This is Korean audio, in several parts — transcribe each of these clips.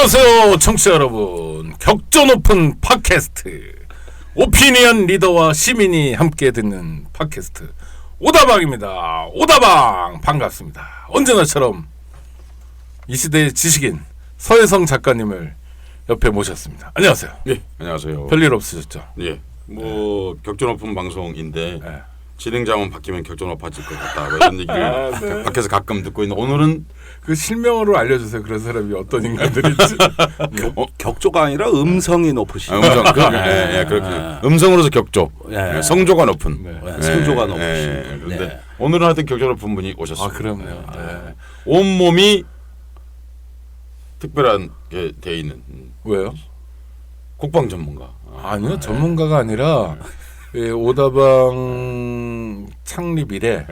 안녕하세요 청취자 여러분. 격조 높은 팟캐스트 오피니언 리더와 시민이 함께 듣는 팟캐스트 오다방입니다. 오다방 반갑습니다. 언제나처럼 이 시대의 지식인 서혜성 작가님을 옆에 모셨습니다. 안녕하세요. 네, 안녕하세요. 별일 없으셨죠? 예, 뭐 격조 높은 방송인데 네. 진행자만 바뀌면 격조 높아질 것 같다. 뭐 이런 얘기를 네. 밖에서 가끔 듣고 있는 오늘은 그 실명으로 알려주세요. 그런 사람이 어떤 인간들인지. 격조가 아니라 음성이 높으시죠. 음성 그렇게 음성으로서 격조, 예. 성조가 높은, 네. 성조가 높으신. 그런데 네. 오늘은 하여튼 격조 높은 분이 오셨습니다. 아 그럼요. 네. 온 몸이 특별한 게 돼 있는 왜요? 국방 전문가. 아니요, 전문가가 아니라 예, 오다방 창립 이래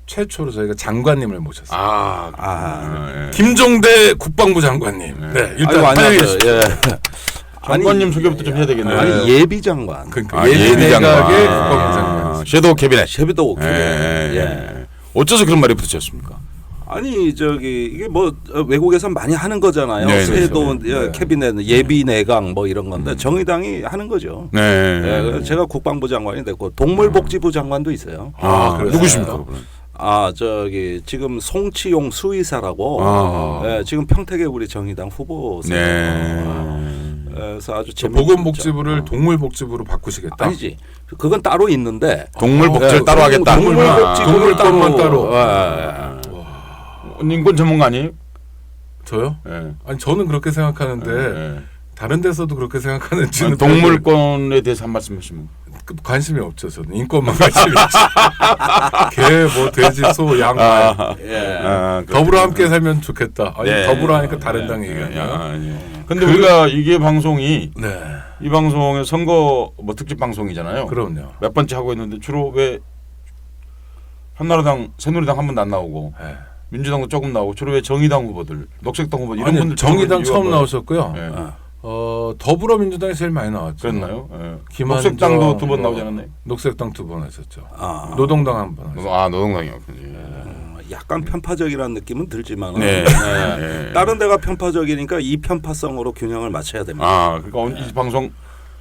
최초로 저희가 장관님을 모셨어요. 예. 김종대 국방부 장관님. 네, 일단 아이고, 안녕하세요. 환영해주시죠. 예. 장관님 소개부터 좀 해야 되겠네요. 아니 예비 장관. 그러니까 예비 내각의 국방부 장관. 섀도우 캐비넷. 셰비도 예. 어째서 그런 말이 붙으셨습니까? 아니 저기 이게 뭐 외국에서 많이 하는 거잖아요. 네, 셰도 네. 캐비넷 예비 내각 뭐 이런 건데 정의당이 하는 거죠. 네. 예, 그래서 제가 국방부 장관이 됐고 동물복지부 장관도 있어요. 그래요? 누구십니까? 그분은? 저기 지금 송치용 수의사라고 예, 지금 평택에 우리 정의당 후보세요. 네. 그래서 아주 보건복지부를 동물복지부로 바꾸시겠다. 아니지. 그건 따로 있는데 동물복지를 따로 하겠다. 동물복지부를 따로. 인권 전문가 아니에요? 저요? 예. 아니 저는 그렇게 생각하는데 다른 데서도 그렇게 생각하는지는 동물권에 대해서 한 말씀 하시면. 관심이 없죠. 저는 인권만 관심이 있지. 개, 뭐 돼지, 소, 양, 말. 더불어 함께 살면 좋겠다. 아니 더불어 하니까 다른 당 얘기하냐. 근데 우리가 이게 방송이 네. 이 방송의 선거 뭐 특집 방송이잖아요. 그럼요. 몇 번째 하고 있는데 주로 왜 한나라당, 새누리당 한 번도 안 나오고 네. 민주당도 조금 나오고 주로 왜 정의당 후보들, 녹색당 후보들 이런 아니, 분들 정의당 처음 뭐예요? 나오셨고요. 예. 더불어민주당이 제일 많이 나왔죠. 그랬나요? 예. 김한정, 녹색당도 두 번 나오지 않았나요? 녹색당 2번 하셨죠. 노동당 한 번 하셨죠. 노동당이었군요. 약간 편파적이라는 느낌은 들지만 네. 다른 데가 편파적이니까 이 편파성으로 균형을 맞춰야 됩니다. 그러니까 이 방송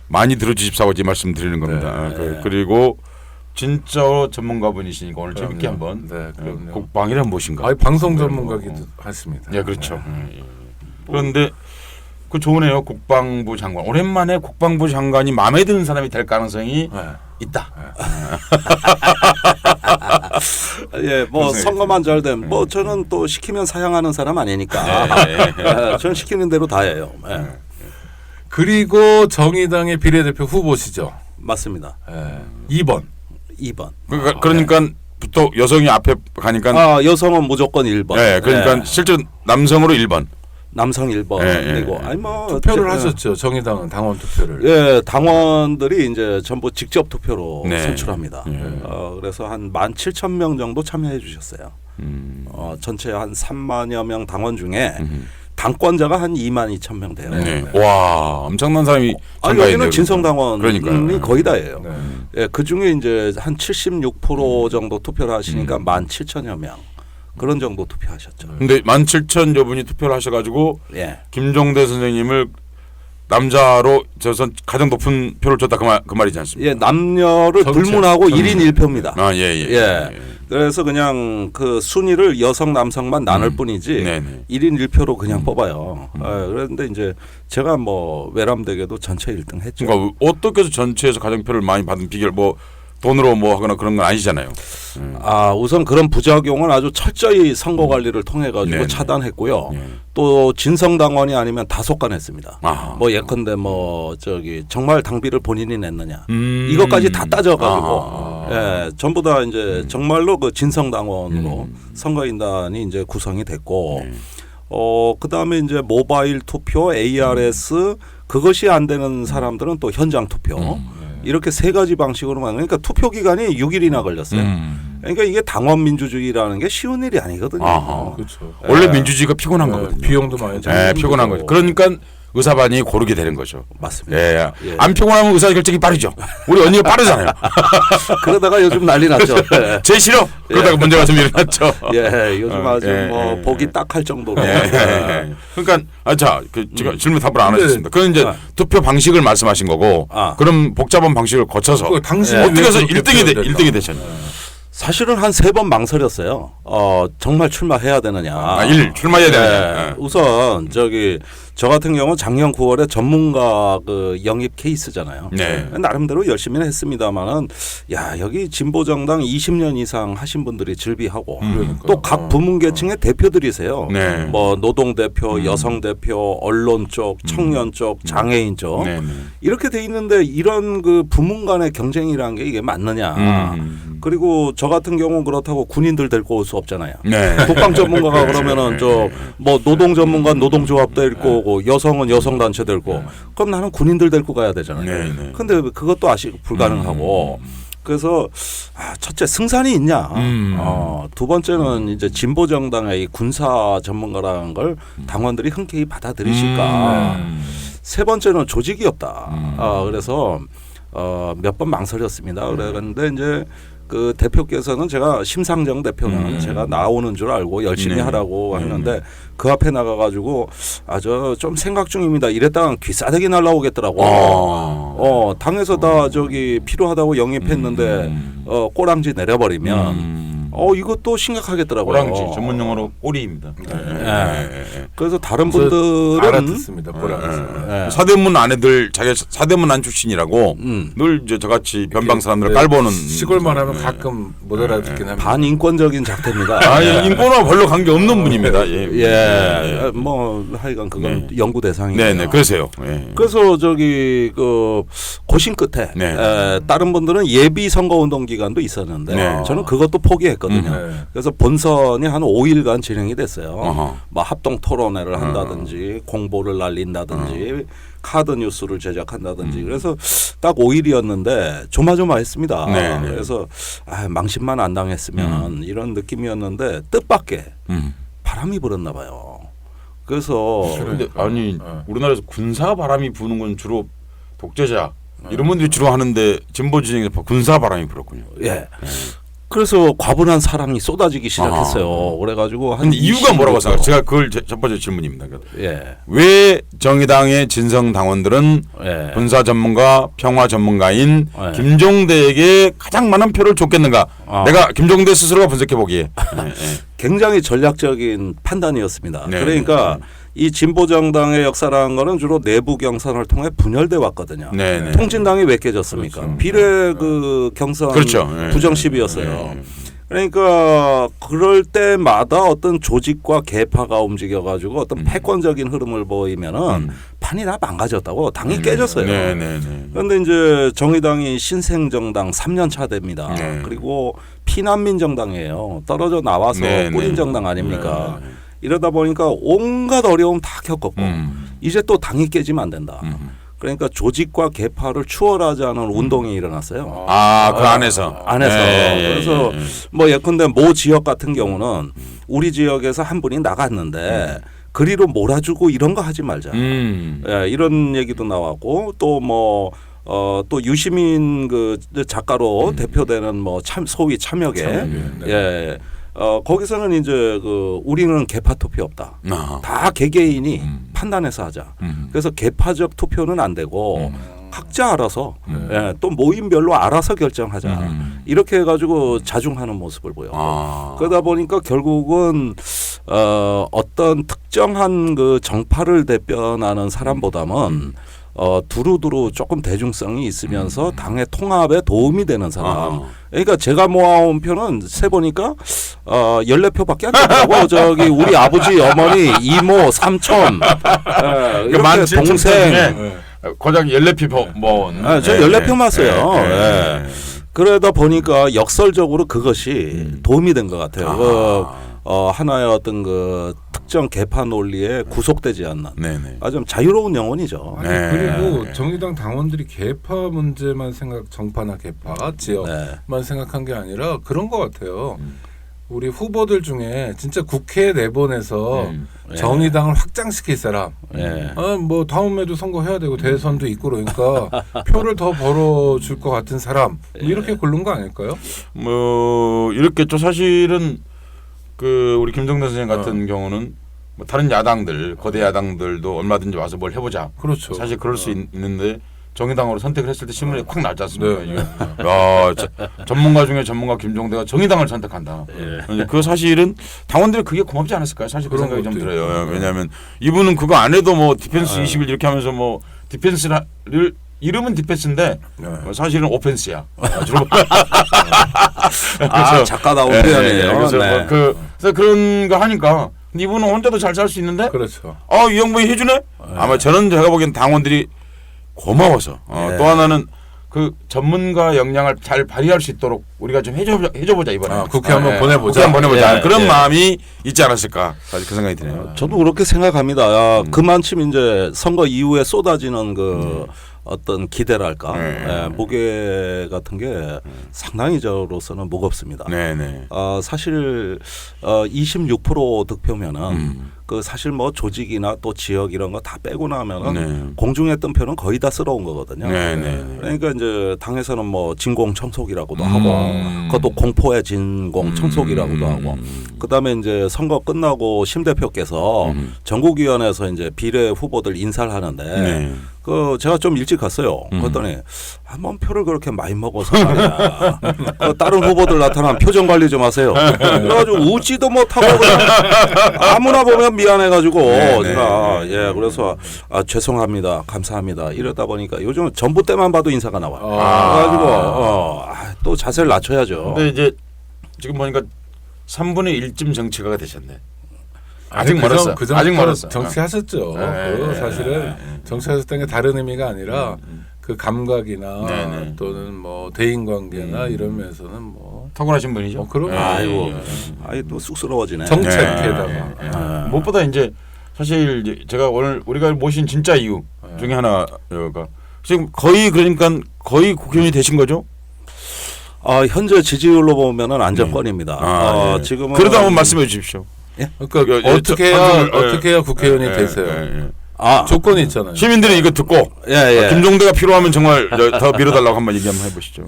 많이 들어주십사고 이 말씀드리는 겁니다. 그리고 진짜 전문가분이시니까 오늘 재밌게 한번 국방이란 무엇인가? 방송 전문가기도 하십니다. 예, 그렇죠. 그런데 그 좋으네요. 국방부 장관. 오랜만에 국방부 장관이 마음에 드는 사람이 될 가능성이 있다. 예, 뭐 선거만 잘 되면 뭐 저는 또 시키면 사양하는 사람 아니니까 저는 시키는 대로 다 해요. 그리고 정의당의 비례대표 후보시죠. 맞습니다. 2번. 그러니까 또 여성이 앞에 가니까 여성은 무조건 1번. 네, 그러니까 실제 남성으로 1번. 남성 1번이고 아니 뭐 투표를 하셨죠. 정의당은 당원 투표를. 예, 당원들이 이제 전부 직접 투표로 선출합니다. 그래서 한 17,000명 정도 참여해 주셨어요. 전체 한 3만여 명 당원 중에 당권자가 한 22,000명 돼요. 와, 엄청난 사람이 여기는 진성당원이 그러니까요. 거의 다예요. 예, 그 중에 이제 한 76% 정도 투표를 하시니까 17,000여 명. 그런 정도 투표하셨죠. 근데 17,000여 분이 투표를 하셔가지고 김종대 선생님을 남자로 저선 가장 높은 표를 줬다 그 말이지 않습니까? 예, 남녀를 불문하고 1인 1표입니다. 예. 그래서 그냥 그 순위를 여성 남성만 나눌 뿐이지 1인 1표로 그냥 뽑아요. 그런데 이제 제가 뭐 외람되게도 전체 1등 했죠. 그러니까 어떻게 해서 전체에서 가장 표를 많이 받은 비결 뭐 돈으로 뭐 하거나 그런 건 아니잖아요. 우선 그런 부작용은 아주 철저히 선거 관리를 통해 가지고 차단했고요. 또 진성당원이 아니면 다속간했습니다. 뭐 예컨대 뭐 저기 정말 당비를 본인이 냈느냐 이것까지 다 따져가지고 전부 다 이제 정말로 그 진성당원으로 선거인단이 이제 구성이 됐고. 그 다음에 이제 모바일 투표, ARS 그것이 안 되는 사람들은 또 현장 투표. 이렇게 세 가지 방식으로만 그러니까 투표 기간이 6일이나 걸렸어요. 그러니까 이게 당원 민주주의라는 게 쉬운 일이 아니거든요. 그렇죠. 원래 민주주의가 피곤한 거거든요. 비용도 많이 피곤한 거죠. 그러니까 의사반이 고르게 되는 거죠. 맞습니다. 예. 안 피곤하면 의사 결정이 빠르죠. 우리 언니가 빠르잖아요. 그러다가 요즘 난리 났죠. 제 싫어. 그러다가 문제가 좀 일어났죠. 예, 요즘 아주 뭐 보기 딱할 정도로. 그러니까 제가 질문 답을 안 하셨습니다. 그건 이제 투표 방식을 말씀하신 거고, 그럼 복잡한 방식을 거쳐서 당신이 어떻게 해서 1등이 되셨나요? 사실은 한 3번 망설였어요. 정말 출마해야 되느냐. 출마해야 되느냐. 우선 저 같은 경우 작년 9월에 전문가 그 영입 케이스잖아요. 네. 나름대로 열심히는 했습니다만은 여기 진보 정당 20년 이상 하신 분들이 즐비하고 또 각 부문 계층의 대표들이세요. 네. 뭐 노동 대표, 여성 대표, 언론 쪽, 청년 쪽, 장애인 쪽 이렇게 돼 있는데 이런 그 부문 간의 경쟁이라는 게 이게 맞느냐. 그리고 저 같은 경우 그렇다고 군인들 데리고 올 수 없잖아요. 네. 국방 전문가가 그러면은 뭐 노동 전문가 노동조합 데리고 오고 여성은 여성 단체 데리고 그럼 나는 군인들 데리고 가야 되잖아요. 근데 그것도 불가능하고 그래서 첫째 승산이 있냐. 두 번째는 이제 진보 정당의 이 군사 전문가라는 걸 당원들이 흔쾌히 받아들이실까. 세 번째는 조직이 없다. 그래서 몇 번 망설였습니다. 그랬는데 이제 그 대표께서는 제가 심상정 대표는 제가 나오는 줄 알고 열심히 하라고 했는데 그 앞에 나가가지고 저 좀 생각 중입니다. 이랬다가 귀싸대기 날라오겠더라고. 당에서 다 필요하다고 영입했는데 꼬랑지 내려버리면 이것도 심각하겠더라고요. 꼬랑지 전문 용어로 꼬리입니다. 그래서 다른 분들은 알아듣습니다. 사대문 아내들 자기 사대문 안 출신이라고 늘 이제 저같이 변방 사람들을 깔보는 시골만 하면 가끔 못 알아듣긴 합니다. 반인권적인 작태입니다. 인권과 별로 관계 없는 분입니다. 뭐 하여간 그건 연구 대상이에요. 네네, 그러세요. 그래서 그 고심 끝에 다른 분들은 예비 선거 운동 기간도 있었는데 저는 그것도 포기했거든요. 그래서 본선이 한 5일간 진행이 됐어요. 뭐 합동 토론회를 한다든지 공보를 날린다든지 카드 뉴스를 제작한다든지 그래서 딱 5일이었는데 조마조마했습니다. 그래서 망신만 안 당했으면 이런 느낌이었는데 뜻밖의 바람이 불었나 봐요. 그래서 그런데 우리나라에서 군사 바람이 부는 건 주로 독재자 이런 분들이 주로 하는데 진보 진영에서 군사 바람이 불었군요. 그래서 과분한 사랑이 쏟아지기 시작했어요. 그래가지고 근데 이유가 뭐라고 생각해요? 제가 그걸 첫 번째 질문입니다. 왜 정의당의 진성 당원들은 군사 전문가, 평화 전문가인 김종대에게 가장 많은 표를 줬겠는가? 내가 김종대 스스로가 분석해 보기에 굉장히 전략적인 판단이었습니다. 그러니까 이 진보 정당의 역사라는 거는 주로 내부 경선을 통해 분열돼 왔거든요. 통진당이 왜 깨졌습니까? 비례 그 경선 부정 시비였어요. 그러니까 그럴 때마다 어떤 조직과 계파가 움직여가지고 어떤 패권적인 흐름을 보이면은 판이 다 망가졌다고 당이 깨졌어요. 그런데 이제 정의당이 신생정당 3년 차 됩니다. 그리고 피난민 정당이에요. 떨어져 나와서 꾸린 정당 아닙니까? 이러다 보니까 온갖 어려움 다 겪었고 이제 또 당이 깨지면 안 된다. 그러니까 조직과 계파를 추월하지 않은 운동이 일어났어요. 그 안에서. 그래서 뭐 예컨대 모 지역 같은 경우는 우리 지역에서 한 분이 나갔는데 그리로 몰아주고 이런 거 하지 말자. 이런 얘기도 나왔고 또 뭐 또 유시민 그 작가로 대표되는 뭐 소위 참여계. 거기서는 이제 우리는 계파 투표 없다. 다 개개인이 판단해서 하자. 그래서 계파적 투표는 안 되고 각자 알아서 또 모임별로 알아서 결정하자. 이렇게 해가지고 자중하는 모습을 보여. 그러다 보니까 결국은 어떤 특정한 그 정파를 대변하는 사람보다는 두루두루 조금 대중성이 있으면서 당의 통합에 도움이 되는 사람. 그러니까 제가 모아온 표는 세보니까 14표밖에 안 되더라고. 우리 아버지, 어머니, 이모, 삼촌, 이렇게 동생. 고작 14표 모은. 저 14표 맞어요. 그러다 보니까 역설적으로 그것이 도움이 된 것 같아요. 하나의 어떤 그 특정 계파 논리에 구속되지 않는 아주 자유로운 영혼이죠. 그리고 정의당 당원들이 계파 문제만 정파나 계파 지역만 생각한 게 아니라 그런 것 같아요. 우리 후보들 중에 진짜 국회에 내보내서 정의당을 확장시킬 사람. 뭐 다음에도 선거해야 되고 대선도 있고 그러니까 표를 더 벌어줄 것 같은 사람. 뭐 이렇게 고른 거 아닐까요? 뭐 이렇겠죠. 사실은 그 우리 김정대 선생 같은 경우는 뭐 다른 야당들 거대 야당들도 얼마든지 와서 뭘 해보자. 그렇죠. 사실 그럴 수 있는데 정의당으로 선택을 했을 때 신문에 확 날지 않습니까? 네. 야, 전문가 중에 전문가 김종대가 정의당을 선택한다. 그 사실은 당원들이 그게 고맙지 않았을까요? 사실 그 생각이 좀 들어요. 왜냐하면 이분은 그거 안 해도 뭐 디펜스 20일 이렇게 하면서 뭐 디펜스를 이름은 디펜스인데 사실은 오펜스야. 작가다운 표현이에요. 그래서 뭐 그래서 그런 거 하니까 이분은 혼자도 잘 살 수 있는데. 그렇죠. 이 양반이 해주네. 아마 저는 제가 보기엔 당원들이 고마워서 또 하나는 그 전문가 역량을 잘 발휘할 수 있도록 우리가 좀 해줘보자 이번에 국회 한번 보내보자. 국회 한번 보내보자 그런 마음이 있지 않았을까 사실 그 생각이 드네요. 저도 그렇게 생각합니다. 그만큼 이제 선거 이후에 쏟아지는 그 어떤 기대랄까 무게 같은 게 상당히 저로서는 무겁습니다. 사실 26% 득표면은 그 사실 뭐 조직이나 또 지역 이런 거 다 빼고 나면은 공중에 뜬 표는 거의 다 쓸어온 거거든요. 그러니까 이제 당에서는 뭐 진공 청소기라고도 하고 그것도 공포의 진공 청소기라고도 하고 그다음에 이제 선거 끝나고 심 대표께서 전국위원회에서 이제 비례 후보들 인사를 하는데 그 제가 좀 일찍 갔어요. 그랬더니 한번 표를 그렇게 많이 먹어서 말이야. 다른 후보들 나타나면 표정 관리 좀 하세요. 그래가지고 웃지도 못하고 그냥 아무나 보면 미안해가지고 제가 그래서 죄송합니다, 감사합니다 이러다 보니까 요즘은 전부 때만 봐도 인사가 나와. 그래가지고 또 자세를 낮춰야죠. 근데 이제 지금 보니까 3분의 1쯤 정치가가 되셨네. 아직 멀었어. 아직 멀었어. 정치하셨죠. 사실은 정치하셨다는 게 다른 의미가 아니라 그 감각이나 또는 뭐 대인관계나 이런 면에서는 뭐 탁월하신 분이죠. 그럼 아이고 또 쑥스러워지네. 정책에다가 무엇보다 이제 사실 이제 제가 오늘 우리가 모신 진짜 이유 중에 하나가 지금 거의 그러니까 거의 국회의원이 되신 거죠? 현재 지지율로 보면은 안정권입니다. 지금은 그래도 한번 말씀해 주십시오. 그러니까 어떻게 해야 국회의원이 되세요? 조건이 있잖아요. 시민들이 이거 듣고 김종대가 필요하면 정말 더 밀어달라고 한번 얘기 한번 해보시죠.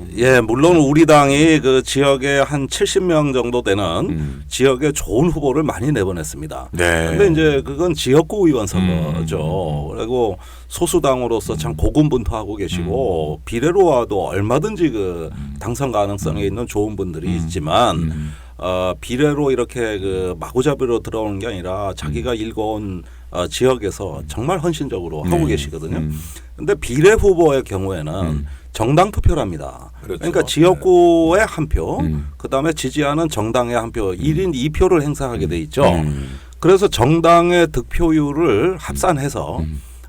물론 우리 당이 그 지역에 한 70명 정도 되는 지역에 좋은 후보를 많이 내보냈습니다. 그런데 이제 그건 지역구 의원 선거죠. 그리고 소수당으로서 참 고군분투하고 계시고 비례로 와도 얼마든지 그 당선 가능성이 있는 좋은 분들이 있지만 비례로 이렇게 그 마구잡이로 들어오는 게 아니라 자기가 일궈온 지역에서 정말 헌신적으로 하고 계시거든요. 그런데 비례 후보의 경우에는 정당 투표를 합니다. 그러니까 지역구에 한 표, 그다음에 지지하는 정당에 한 표, 1인 2표를 행사하게 돼 있죠. 그래서 정당의 득표율을 합산해서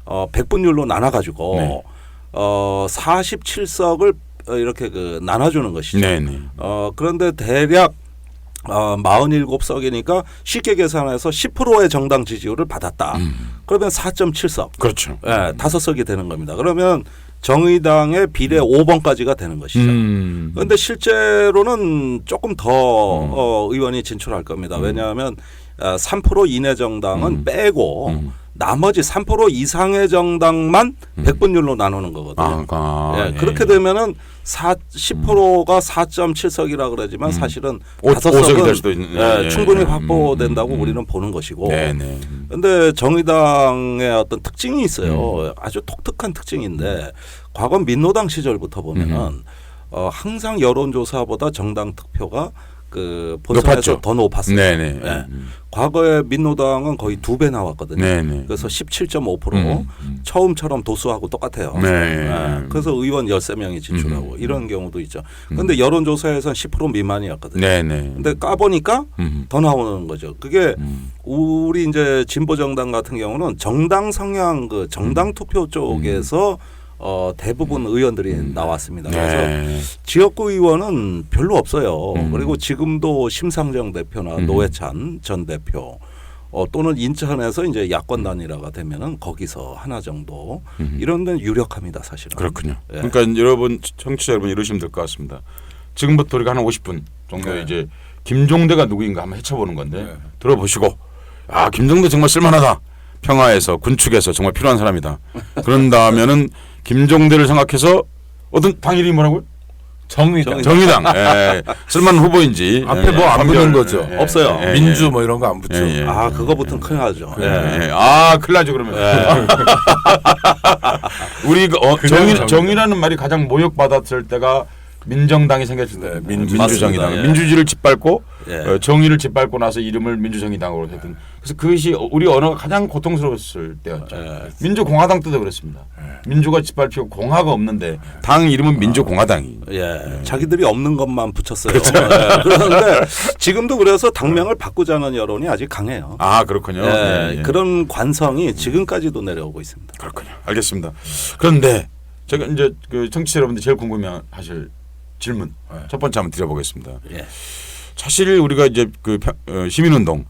100분율로 나눠가지고 47석을 이렇게 그 나눠주는 것이죠. 그런데 대략 47석이니까 쉽게 계산해서 10%의 정당 지지율을 받았다. 그러면 4.7석. 그렇죠. 5석이 되는 겁니다. 그러면 정의당의 비례 5번까지가 되는 것이죠. 그런데 실제로는 조금 더 의원이 진출할 겁니다. 왜냐하면 3% 이내 정당은 빼고 나머지 3% 이상의 정당만 100분율로 나누는 거거든요. 그렇게 되면은 10%가 4.7석이라 그러지만 사실은 5석이 될 수도 있는 충분히 확보된다고 우리는 보는 것이고. 그런데 정의당의 어떤 특징이 있어요. 아주 독특한 특징인데 과거 민노당 시절부터 보면은 항상 여론조사보다 정당 득표가 그 본선에서 더 높았습니다. 과거에 민노당은 거의 2배 나왔거든요. 그래서 17.5% 처음처럼 도수하고 똑같아요. 그래서 의원 13명이 진출하고 이런 경우도 있죠. 그런데 여론조사에서는 10% 미만이었거든요. 그런데 까보니까 더 나오는 거죠. 그게 우리 이제 진보정당 같은 경우는 정당 성향 그 정당 투표 쪽에서 대부분 의원들이 나왔습니다. 그래서 지역구 의원은 별로 없어요. 그리고 지금도 심상정 대표나 노회찬 전 대표 또는 인천에서 이제 야권 단일화가 되면은 거기서 하나 정도 이런 데는 유력합니다, 사실은. 그렇군요. 그러니까 여러분 청취자 여러분 이러시면 될 것 같습니다. 지금부터 우리가 한 50분 정도 네. 이제 김종대가 누구인가 한번 헤쳐보는 건데 네. 들어보시고 아 김종대 정말 쓸만하다. 평화에서 군축에서 정말 필요한 사람이다. 그런다면은 김종대를 생각해서 어떤 당 이름이 뭐라고요? 정의당. 정의당. 예. 쓸만한 후보인지 앞에 뭐 안 붙는 거죠. 없어요. 민주 뭐 이런 거 안 붙죠. 예, 예. 아 그거 붙으면 큰일 나죠. 예. 아, 큰일 나죠, 그러면. 우리 정의라는 말이 가장 모욕받았을 때가 민정당이 생겼을 때, 민주정의당. 예. 민주주의를 짓밟고 예. 정의를 짓밟고 나서 이름을 민주정의당으로 했던. 그래서 그것이 우리 언어가 가장 고통스러웠을 때였죠. 민주공화당 때도 그렇습니다. 민주가 짓밟히고 공화가 없는데 당 이름은 민주공화당이. 예, 자기들이 없는 것만 붙였어요. 예, 그런데 지금도 그래서 당명을 바꾸자는 여론이 아직 강해요. 아 그렇군요. 예, 그런 관성이 지금까지도 내려오고 있습니다. 그렇군요. 알겠습니다. 그런데 제가 이제 그 청취자 여러분들 제일 궁금해하실 질문 첫 번째 한번 드려보겠습니다. 예. 사실 우리가 이제 그 시민운동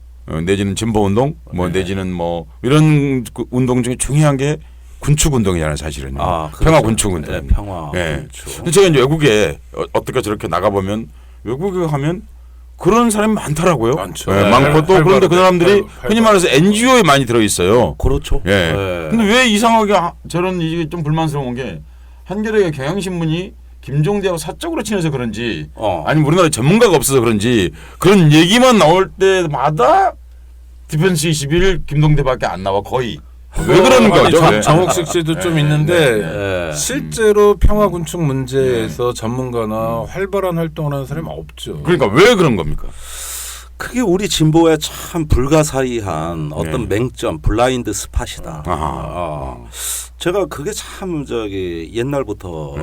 내지는 진보운동 뭐 내지는 뭐 이런 그 운동 중에 중요한 게 군축운동이잖아요, 사실은. 아, 그렇죠. 평화 군축운동. 네, 평화 예. 군축. 근데 제가 이제 외국에 어떻게 저렇게 나가 보면 외국에 가면 그런 사람이 많더라고요. 많죠. 예, 네. 많고 또 그런데 그 사람들이 활발. 흔히 말해서 NGO에 많이 들어 있어요. 그렇죠. 예. 예. 근데 왜 이상하게 저런 이게 좀 불만스러운 게 한겨레 경향신문이 김종대하고 사적으로 친해서 그런지 아니면 우리나라에 전문가가 없어서 그런지 그런 얘기만 나올 때마다 디펜스 21 김종대밖에 안 나와 거의. 왜 그러는 거죠? 왜? 정옥식 씨도 좀 있는데 네. 실제로 평화 군축 문제에서 전문가나 활발한 활동을 하는 사람이 없죠. 그러니까 왜 그런 겁니까? 그게 우리 진보의 참 불가사의한 어떤 맹점, 블라인드 스팟이다. 제가 그게 참 저기 옛날부터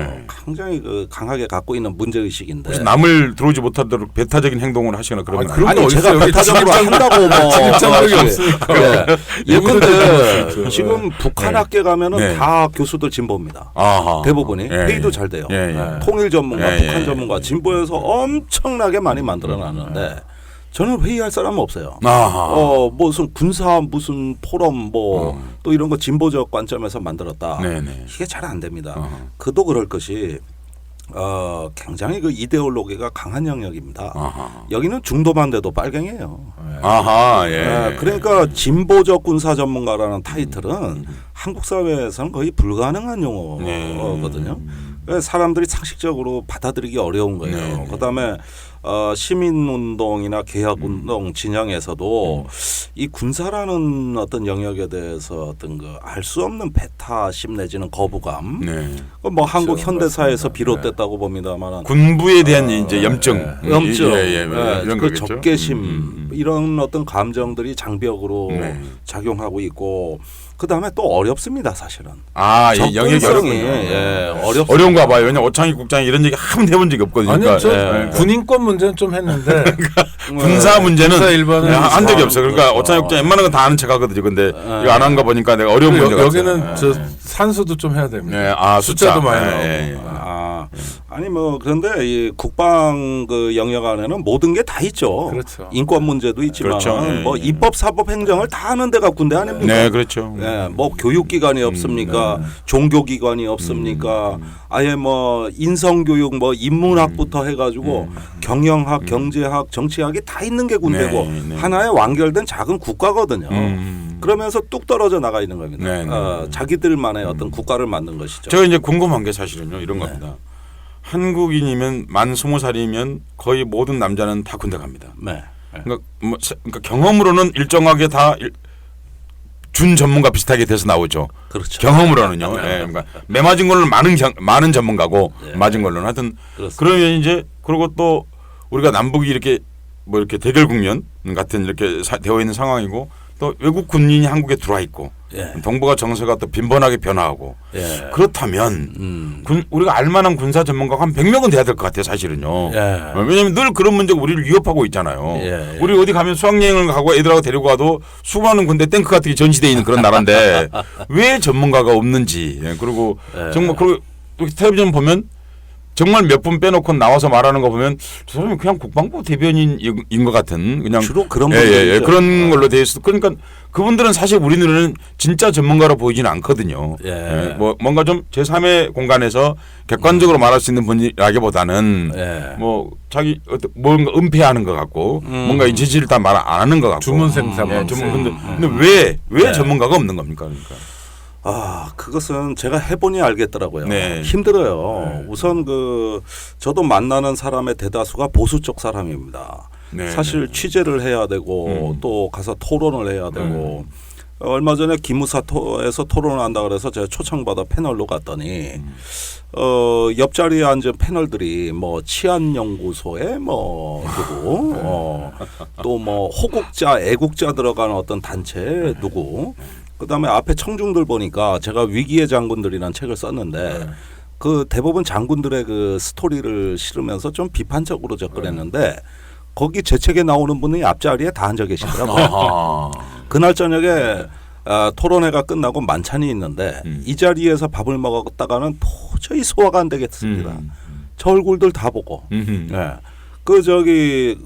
굉장히 그 강하게 갖고 있는 문제 의식인데. 남을 들어오지 못하도록 배타적인 행동을 하시거나 그런 건 그런 거 제가 어딨어요? 배타적으로 한다고 뭐 진입장벽이 없으니까. 예컨대 지금 북한 학교 가면은 네. 다 교수들 진보입니다. 아하. 대부분이 예, 회의도 예. 잘 돼요. 예, 예. 통일 전문가, 예, 북한 예. 전문가, 진보에서 엄청나게 많이 만들어놨는데 저는 회의할 사람은 없어요. 아하. 무슨 군사 무슨 포럼 뭐 또 이런 거 진보적 관점에서 만들었다. 네네. 이게 잘 안 됩니다. 그도 그럴 것이 굉장히 그 이데올로기가 강한 영역입니다. 아하. 여기는 중도만 돼도 빨갱이에요. 아하. 예. 그러니까 진보적 군사 전문가라는 타이틀은 한국 사회에서는 거의 불가능한 용어거든요. 그래서 사람들이 상식적으로 받아들이기 어려운 거예요. 그다음에 시민운동이나 개혁운동 진영에서도 이 군사라는 어떤 영역에 대해서 어떤 그 알 수 없는 배타심 내지는 거부감, 뭐 한국 현대사에서 비롯됐다고 봅니다만 군부에 대한 이제 염증, 그 이런 거겠죠. 적개심 이런 어떤 감정들이 장벽으로 작용하고 있고. 그 다음에 또 어렵습니다, 사실은. 아, 영역이 접근성이 어렵습니다. 어려운가 봐요. 왜냐 오창익 국장이 이런 얘기 한 번도 해본 적이 없거든요. 아니요, 저 그러니까, 군인권 문제는 좀 했는데 군사 문제는 군사 일반은 한 적이 없어요. 그러니까 오창익 국장 웬만한 건 다 아는 척하거든요. 근데 이거 안 한 거 보니까 내가 어려운 문제 같아요. 여기는 저 산수도 좀 해야 됩니다. 숫자도 많이 나오고. 아니 뭐 그런데 이 국방 그 영역 안에는 모든 게 다 있죠. 그렇죠. 인권 문제도 있지만 그렇죠. 뭐 입법, 사법, 행정을 다 하는 데가 군대 아닙니까? 네, 그렇죠. 뭐 교육기관이 없습니까? 종교기관이 없습니까? 아예 뭐 인성교육, 뭐 인문학부터 해가지고 경영학, 경제학, 정치학이 다 있는 게 군대고 하나의 완결된 작은 국가거든요. 그러면서 뚝 떨어져 나가 있는 겁니다. 자기들만의 어떤 국가를 만든 것이죠. 제가 이제 궁금한 게 사실은요 이런 겁니다. 한국인이면 만 20살이면 거의 모든 남자는 다 군대 갑니다. 그러니까 경험으로는 일정하게 다 준 전문가 비슷하게 돼서 나오죠. 그렇죠. 경험으로는요. 그러니까 매 맞은 걸로는 많은 전문가고 맞은 걸로는 하여튼 그렇습니다. 그러면 이제 그리고 또 우리가 남북이 이렇게 뭐 이렇게 대결 국면 같은 이렇게 되어 있는 상황이고 또 외국 군인이 한국에 들어와 있고 동북아 정세가 또 빈번하게 변화하고 그렇다면 우리가 알만한 군사 전문가가 한 100명은 돼야 될 것 같아요 사실은요. 왜냐하면 늘 그런 문제가 우리를 위협하고 있잖아요. 우리 어디 가면 수학여행을 가고 애들하고 데리고 가도 수많은 군대 탱크 같은 게 전시되어 있는 그런 나라인데 왜 전문가가 없는지. 그리고 정말 그리고 텔레비전 보면 정말 몇 분 빼놓고 나와서 말하는 거 보면 저 사람이 그냥 국방부 대변인인 것 같은 그냥 주로 그런 분들이죠. 그런 걸로 돼 있어. 그러니까 그분들은 사실 우리 눈에는 진짜 전문가로 보이지는 않거든요. 뭐 뭔가 좀 제3의 공간에서 객관적으로 말할 수 있는 분이라기보다는 뭐 자기 뭔가 은폐하는 것 같고 뭔가 이 지지를 다 말 안 하는 것 같고 주문 생산. 근데 왜 전문가가 없는 겁니까? 그러니까. 그것은 제가 해보니 알겠더라고요. 네. 힘들어요. 네. 우선 저도 만나는 사람의 대다수가 보수 쪽 사람입니다. 네. 사실 취재를 해야 되고 또 가서 토론을 해야 되고 얼마 전에 기무사에서 토론을 한다 그래서 제가 초청받아 패널로 갔더니 옆자리에 앉은 패널들이 뭐 치안연구소에 뭐 누구 또 뭐 호국자 애국자 들어가는 어떤 단체 누구 그다음에 앞에 청중들 보니까 제가 위기의 장군들이라는 책을 썼는데 그 대부분 장군들의 그 스토리를 실으면서 좀 비판적으로 접근했는데 거기 제 책에 나오는 분이 앞자리에 다 앉아 계시더라고요. 그날 저녁에 토론회가 끝나고 만찬이 있는데 이 자리에서 밥을 먹었다가는 도저히 소화가 안 되겠습니다. 저 얼굴들 다 보고.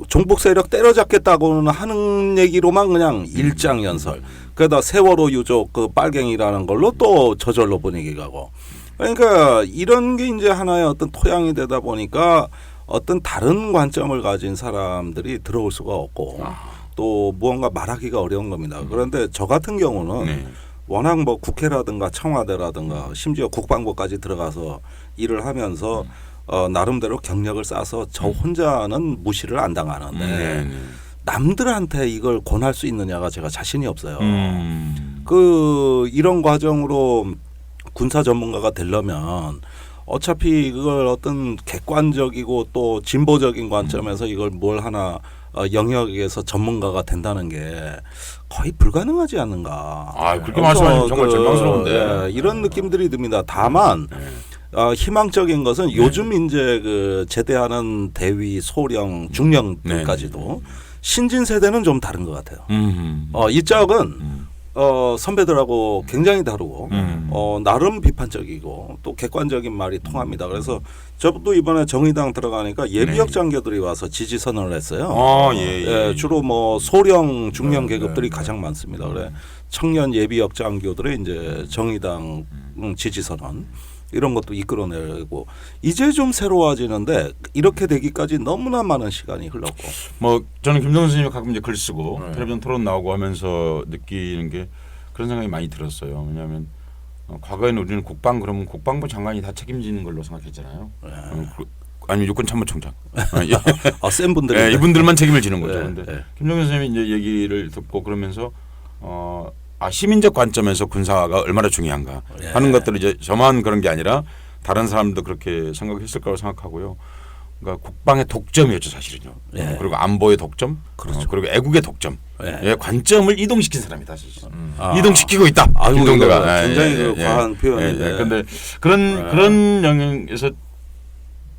종북 세력 때려잡겠다고는 하는 얘기로만 그냥 일장연설. 그러다 세월호 유족 그 빨갱이라는 걸로 또 저절로 분위기 가고. 그러니까 이런 게 이제 하나의 어떤 토양이 되다 보니까 어떤 다른 관점을 가진 사람들이 들어올 수가 없고 또 무언가 말하기가 어려운 겁니다. 그런데 저 같은 경우는 워낙 뭐 국회라든가 청와대라든가 심지어 국방부까지 들어가서 일을 하면서 나름대로 경력을 쌓아서 저 혼자는 무시를 안 당하는데 남들한테 이걸 권할 수 있느냐가 제가 자신이 없어요. 이런 과정으로 군사 전문가가 되려면 어차피 그걸 어떤 객관적이고 또 진보적인 관점에서 이걸 뭘 하나 영역에서 전문가가 된다는 게 거의 불가능하지 않는가. 그렇게 말씀하시면 정말 절망스러운데. 이런 느낌들이 듭니다. 다만 희망적인 것은 요즘 이제 제대하는 대위, 소령, 중령들까지도 신진 세대는 좀 다른 것 같아요. 이 짝은 선배들하고 굉장히 다르고 나름 비판적이고 또 객관적인 말이 통합니다. 그래서 저도 이번에 정의당 들어가니까 예비역 장교들이 와서 지지 선언을 했어요. 주로 뭐 소령, 중령 계급들이 가장 많습니다. 그래 청년 예비역 장교들의 이제 정의당 지지 선언. 이런 것도 이끌어내고 이제 좀 새로워지는데 이렇게 되기까지 너무나 많은 시간이 흘렀고 뭐 저는 김정은 선생님이 가끔 이제 글 쓰고 텔레비전 토론 나오고 하면서 느끼는 게 그런 생각이 많이 들었어요. 왜냐하면 과거에는 우리는 그러면 국방부 장관이 다 책임지는 걸로 생각했잖아요. 아니면 육군참모총장. 센 분들이 이분들만 책임을 지는 거죠. 그런데 김정은 선생님이 이제 얘기를 듣고 그러면서 시민적 관점에서 군사가 얼마나 중요한가 하는 것들을 이제 저만 그런 게 아니라 다른 사람도 그렇게 생각했을 거라고 생각하고요. 그러니까 국방의 독점이었죠 사실은요. 그리고 안보의 독점, 그리고 애국의 독점, 관점을 이동시킨 사람이다 사실. 이동시키고 있다. 김동대가 굉장히 과한 표현인데. 그런데 그런 영역에서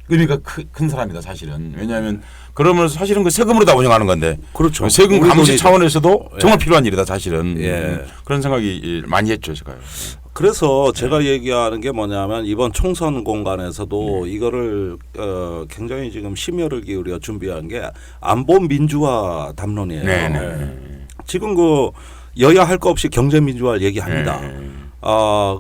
의미가 큰 사람이다 사실은. 왜냐하면 그러면 사실은 그 세금으로 다 운영하는 건데. 그렇죠. 세금 감시 차원에서도 정말 필요한 일이다 사실은. 그런 생각이 많이 했죠 제가. 그래서 제가 얘기하는 게 뭐냐면 이번 총선 공간에서도 이거를 굉장히 지금 심혈을 기울여 준비한 게 안보 민주화 담론이에요. 지금 여야 할 거 없이 경제 민주화를 얘기합니다.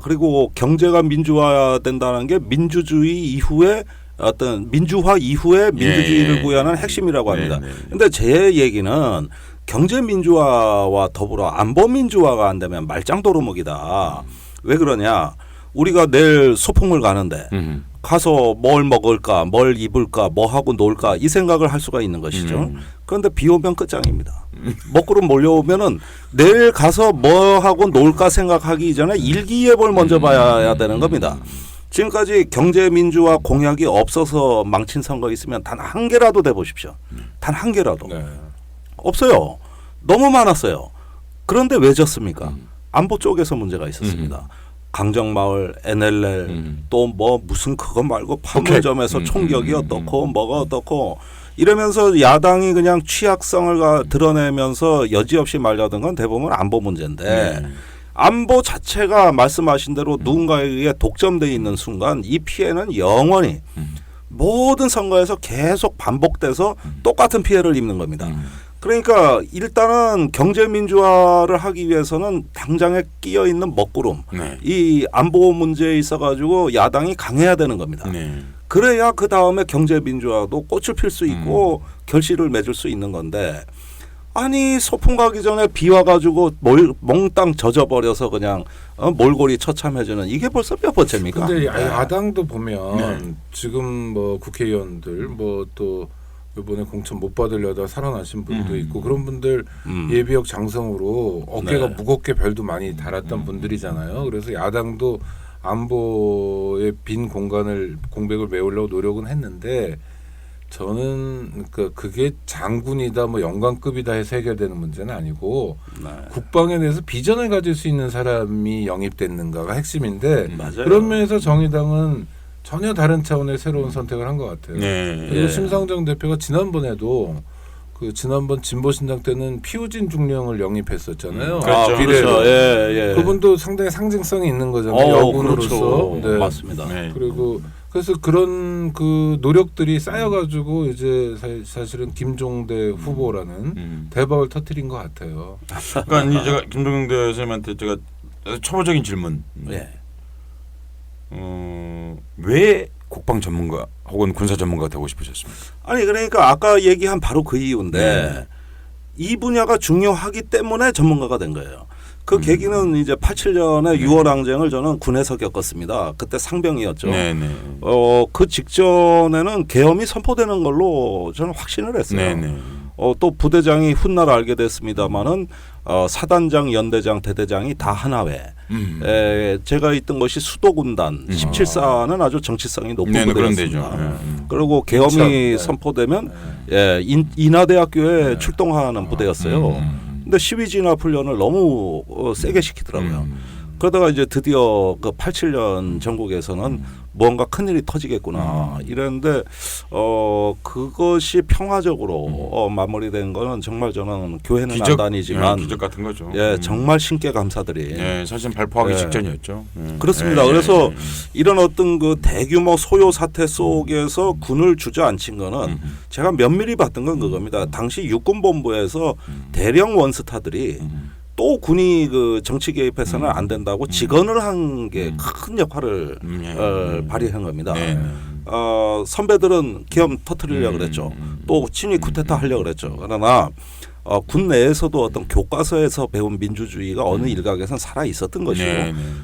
그리고 경제가 민주화된다는 게 민주주의 이후에 어떤 민주화 이후에 민주주의를 구현하는 핵심이라고 합니다. 그런데 제 얘기는 경제 민주화와 더불어 안보 민주화가 안 되면 말짱도루묵이다. 왜 그러냐? 우리가 내일 소풍을 가는데 가서 뭘 먹을까, 뭘 입을까, 뭐 하고 놀까 이 생각을 할 수가 있는 것이죠. 그런데 비 오면 끝장입니다. 먹구름 몰려오면은 내일 가서 뭐 하고 놀까 생각하기 전에 일기예보를 먼저 봐야 되는 겁니다. 지금까지 경제 민주화 공약이 없어서 망친 선거 있으면 단 한 개라도 대보십시오. 단 한 개라도. 없어요. 너무 많았어요. 그런데 왜 졌습니까? 안보 쪽에서 문제가 있었습니다. 강정마을, NLL 또 뭐 무슨 그거 말고 판문점에서 총격이 어떻고 뭐가 어떻고 이러면서 야당이 그냥 취약성을 드러내면서 여지없이 말려든 건 대부분 안보 문제인데 안보 자체가 말씀하신 대로 누군가에 의해 독점되어 있는 순간 이 피해는 영원히 모든 선거에서 계속 반복돼서 똑같은 피해를 입는 겁니다. 그러니까 일단은 경제 민주화를 하기 위해서는 당장에 끼어 있는 먹구름, 네. 이 안보 문제에 있어가지고 야당이 강해야 되는 겁니다. 네. 그래야 그 다음에 경제 민주화도 꽃을 필 수 있고 결실을 맺을 수 있는 건데, 아니 소풍 가기 전에 비 와가지고 몽땅 젖어버려서 그냥 몰골이 처참해지는, 이게 벌써 몇 번째입니까? 근데 야당도 보면 지금 뭐 국회의원들 뭐 또 이번에 공천 못 받으려다 살아나신 분도 있고 그런 분들 예비역 장성으로 어깨가 무겁게 별도 많이 달았던 분들이잖아요. 그래서 야당도 안보의 빈 공백을 메우려고 노력은 했는데, 저는 그게 장군이다 뭐 영관급이다 해서 해결되는 문제는 아니고 국방에 대해서 비전을 가질 수 있는 사람이 영입됐는가가 핵심인데, 맞아요. 그런 면에서 정의당은 전혀 다른 차원의 새로운 선택을 한 것 같아요. 그리고 심상정 대표가 지난번에도 지난번 진보신당 때는 피우진 중령을 영입했었잖아요. 그렇죠. 그분도 상당히 상징성이 있는 거잖아요. 여군으로서. 그렇죠. 맞습니다. 그리고 그래서 그런 그 노력들이 쌓여가지고 이제 사실은 김종대 후보라는 대박을 터뜨린 것 같아요. 그러니까 제가 김종대 선생님한테 제가 초보적인 질문. 왜 국방 전문가 혹은 군사 전문가가 되고 싶으셨습니까? 아니 그러니까 아까 얘기한 바로 그 이유인데 이 분야가 중요하기 때문에 전문가가 된 거예요. 그 계기는 이제 87년에 6월 항쟁을 저는 군에서 겪었습니다. 그때 상병이었죠. 그 직전에는 계엄이 선포되는 걸로 저는 확신을 했어요. 또 부대장이 훗날 알게 됐습니다마는 사단장, 연대장, 대대장이 다 하나회. 제가 있던 것이 수도군단 17사는 아주 정치성이 높은 부대였습니다. 그리고 계엄이 선포되면 인하대학교에 출동하는 부대였어요. 근데 12진화 훈련을 너무 세게 시키더라고요. 그러다가 이제 드디어 그 87년 전국에서는 뭔가 큰일이 터지겠구나 이랬는데 그것이 평화적으로 마무리된 거는 정말 저는 교회는 안 다니지만 기적 같은 거죠. 정말 신께 감사드린. 사실 발포하기 직전이었죠. 그렇습니다. 그래서 이런 어떤 그 대규모 소요 사태 속에서 군을 주저앉힌 거는 제가 면밀히 봤던 건 그겁니다. 당시 육군본부에서 대령 원스타들이 또 군이 그 정치 개입해서는 안 된다고 직언을 한 게 큰 역할을 발휘한 겁니다. 선배들은 계엄 터뜨리려고 그랬죠. 또 친위 쿠데타 하려고 그랬죠. 그러나 군 내에서도 어떤 교과서에서 배운 민주주의가 어느 일각에선 살아 있었던 것이고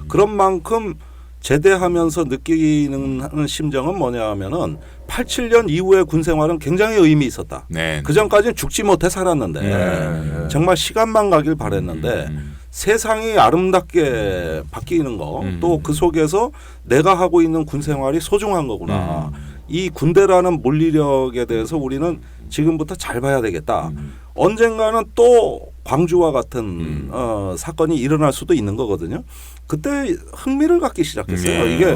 그런 만큼 제대하면서 느끼는 심정은 뭐냐 하면은 87년 이후의 군 생활은 굉장히 의미 있었다. 그 전까지는 죽지 못해 살았는데 정말 시간만 가길 바랬는데 세상이 아름답게 바뀌는 거, 또 그 속에서 내가 하고 있는 군 생활이 소중한 거구나. 이 군대라는 물리력에 대해서 우리는 지금부터 잘 봐야 되겠다. 언젠가는 또 광주와 같은 사건이 일어날 수도 있는 거거든요. 그때 흥미를 갖기 시작했어요. 이게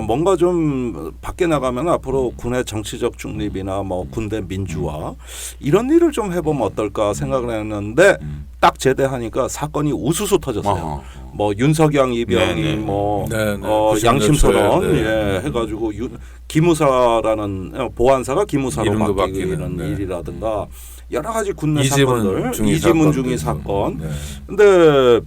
뭔가 좀 밖에 나가면 앞으로 군의 정치적 중립이나 뭐 군대 민주화 이런 일을 좀 해보면 어떨까 생각을 했는데 딱 제대하니까 사건이 우수수 터졌어요. 뭐 윤석양 이병이 뭐 양심선언 해가지고 기무사라는 보안사가 기무사로 바뀌는 일이라든가 여러 가지 군내 사건들, 이지문 중위 사건. 근데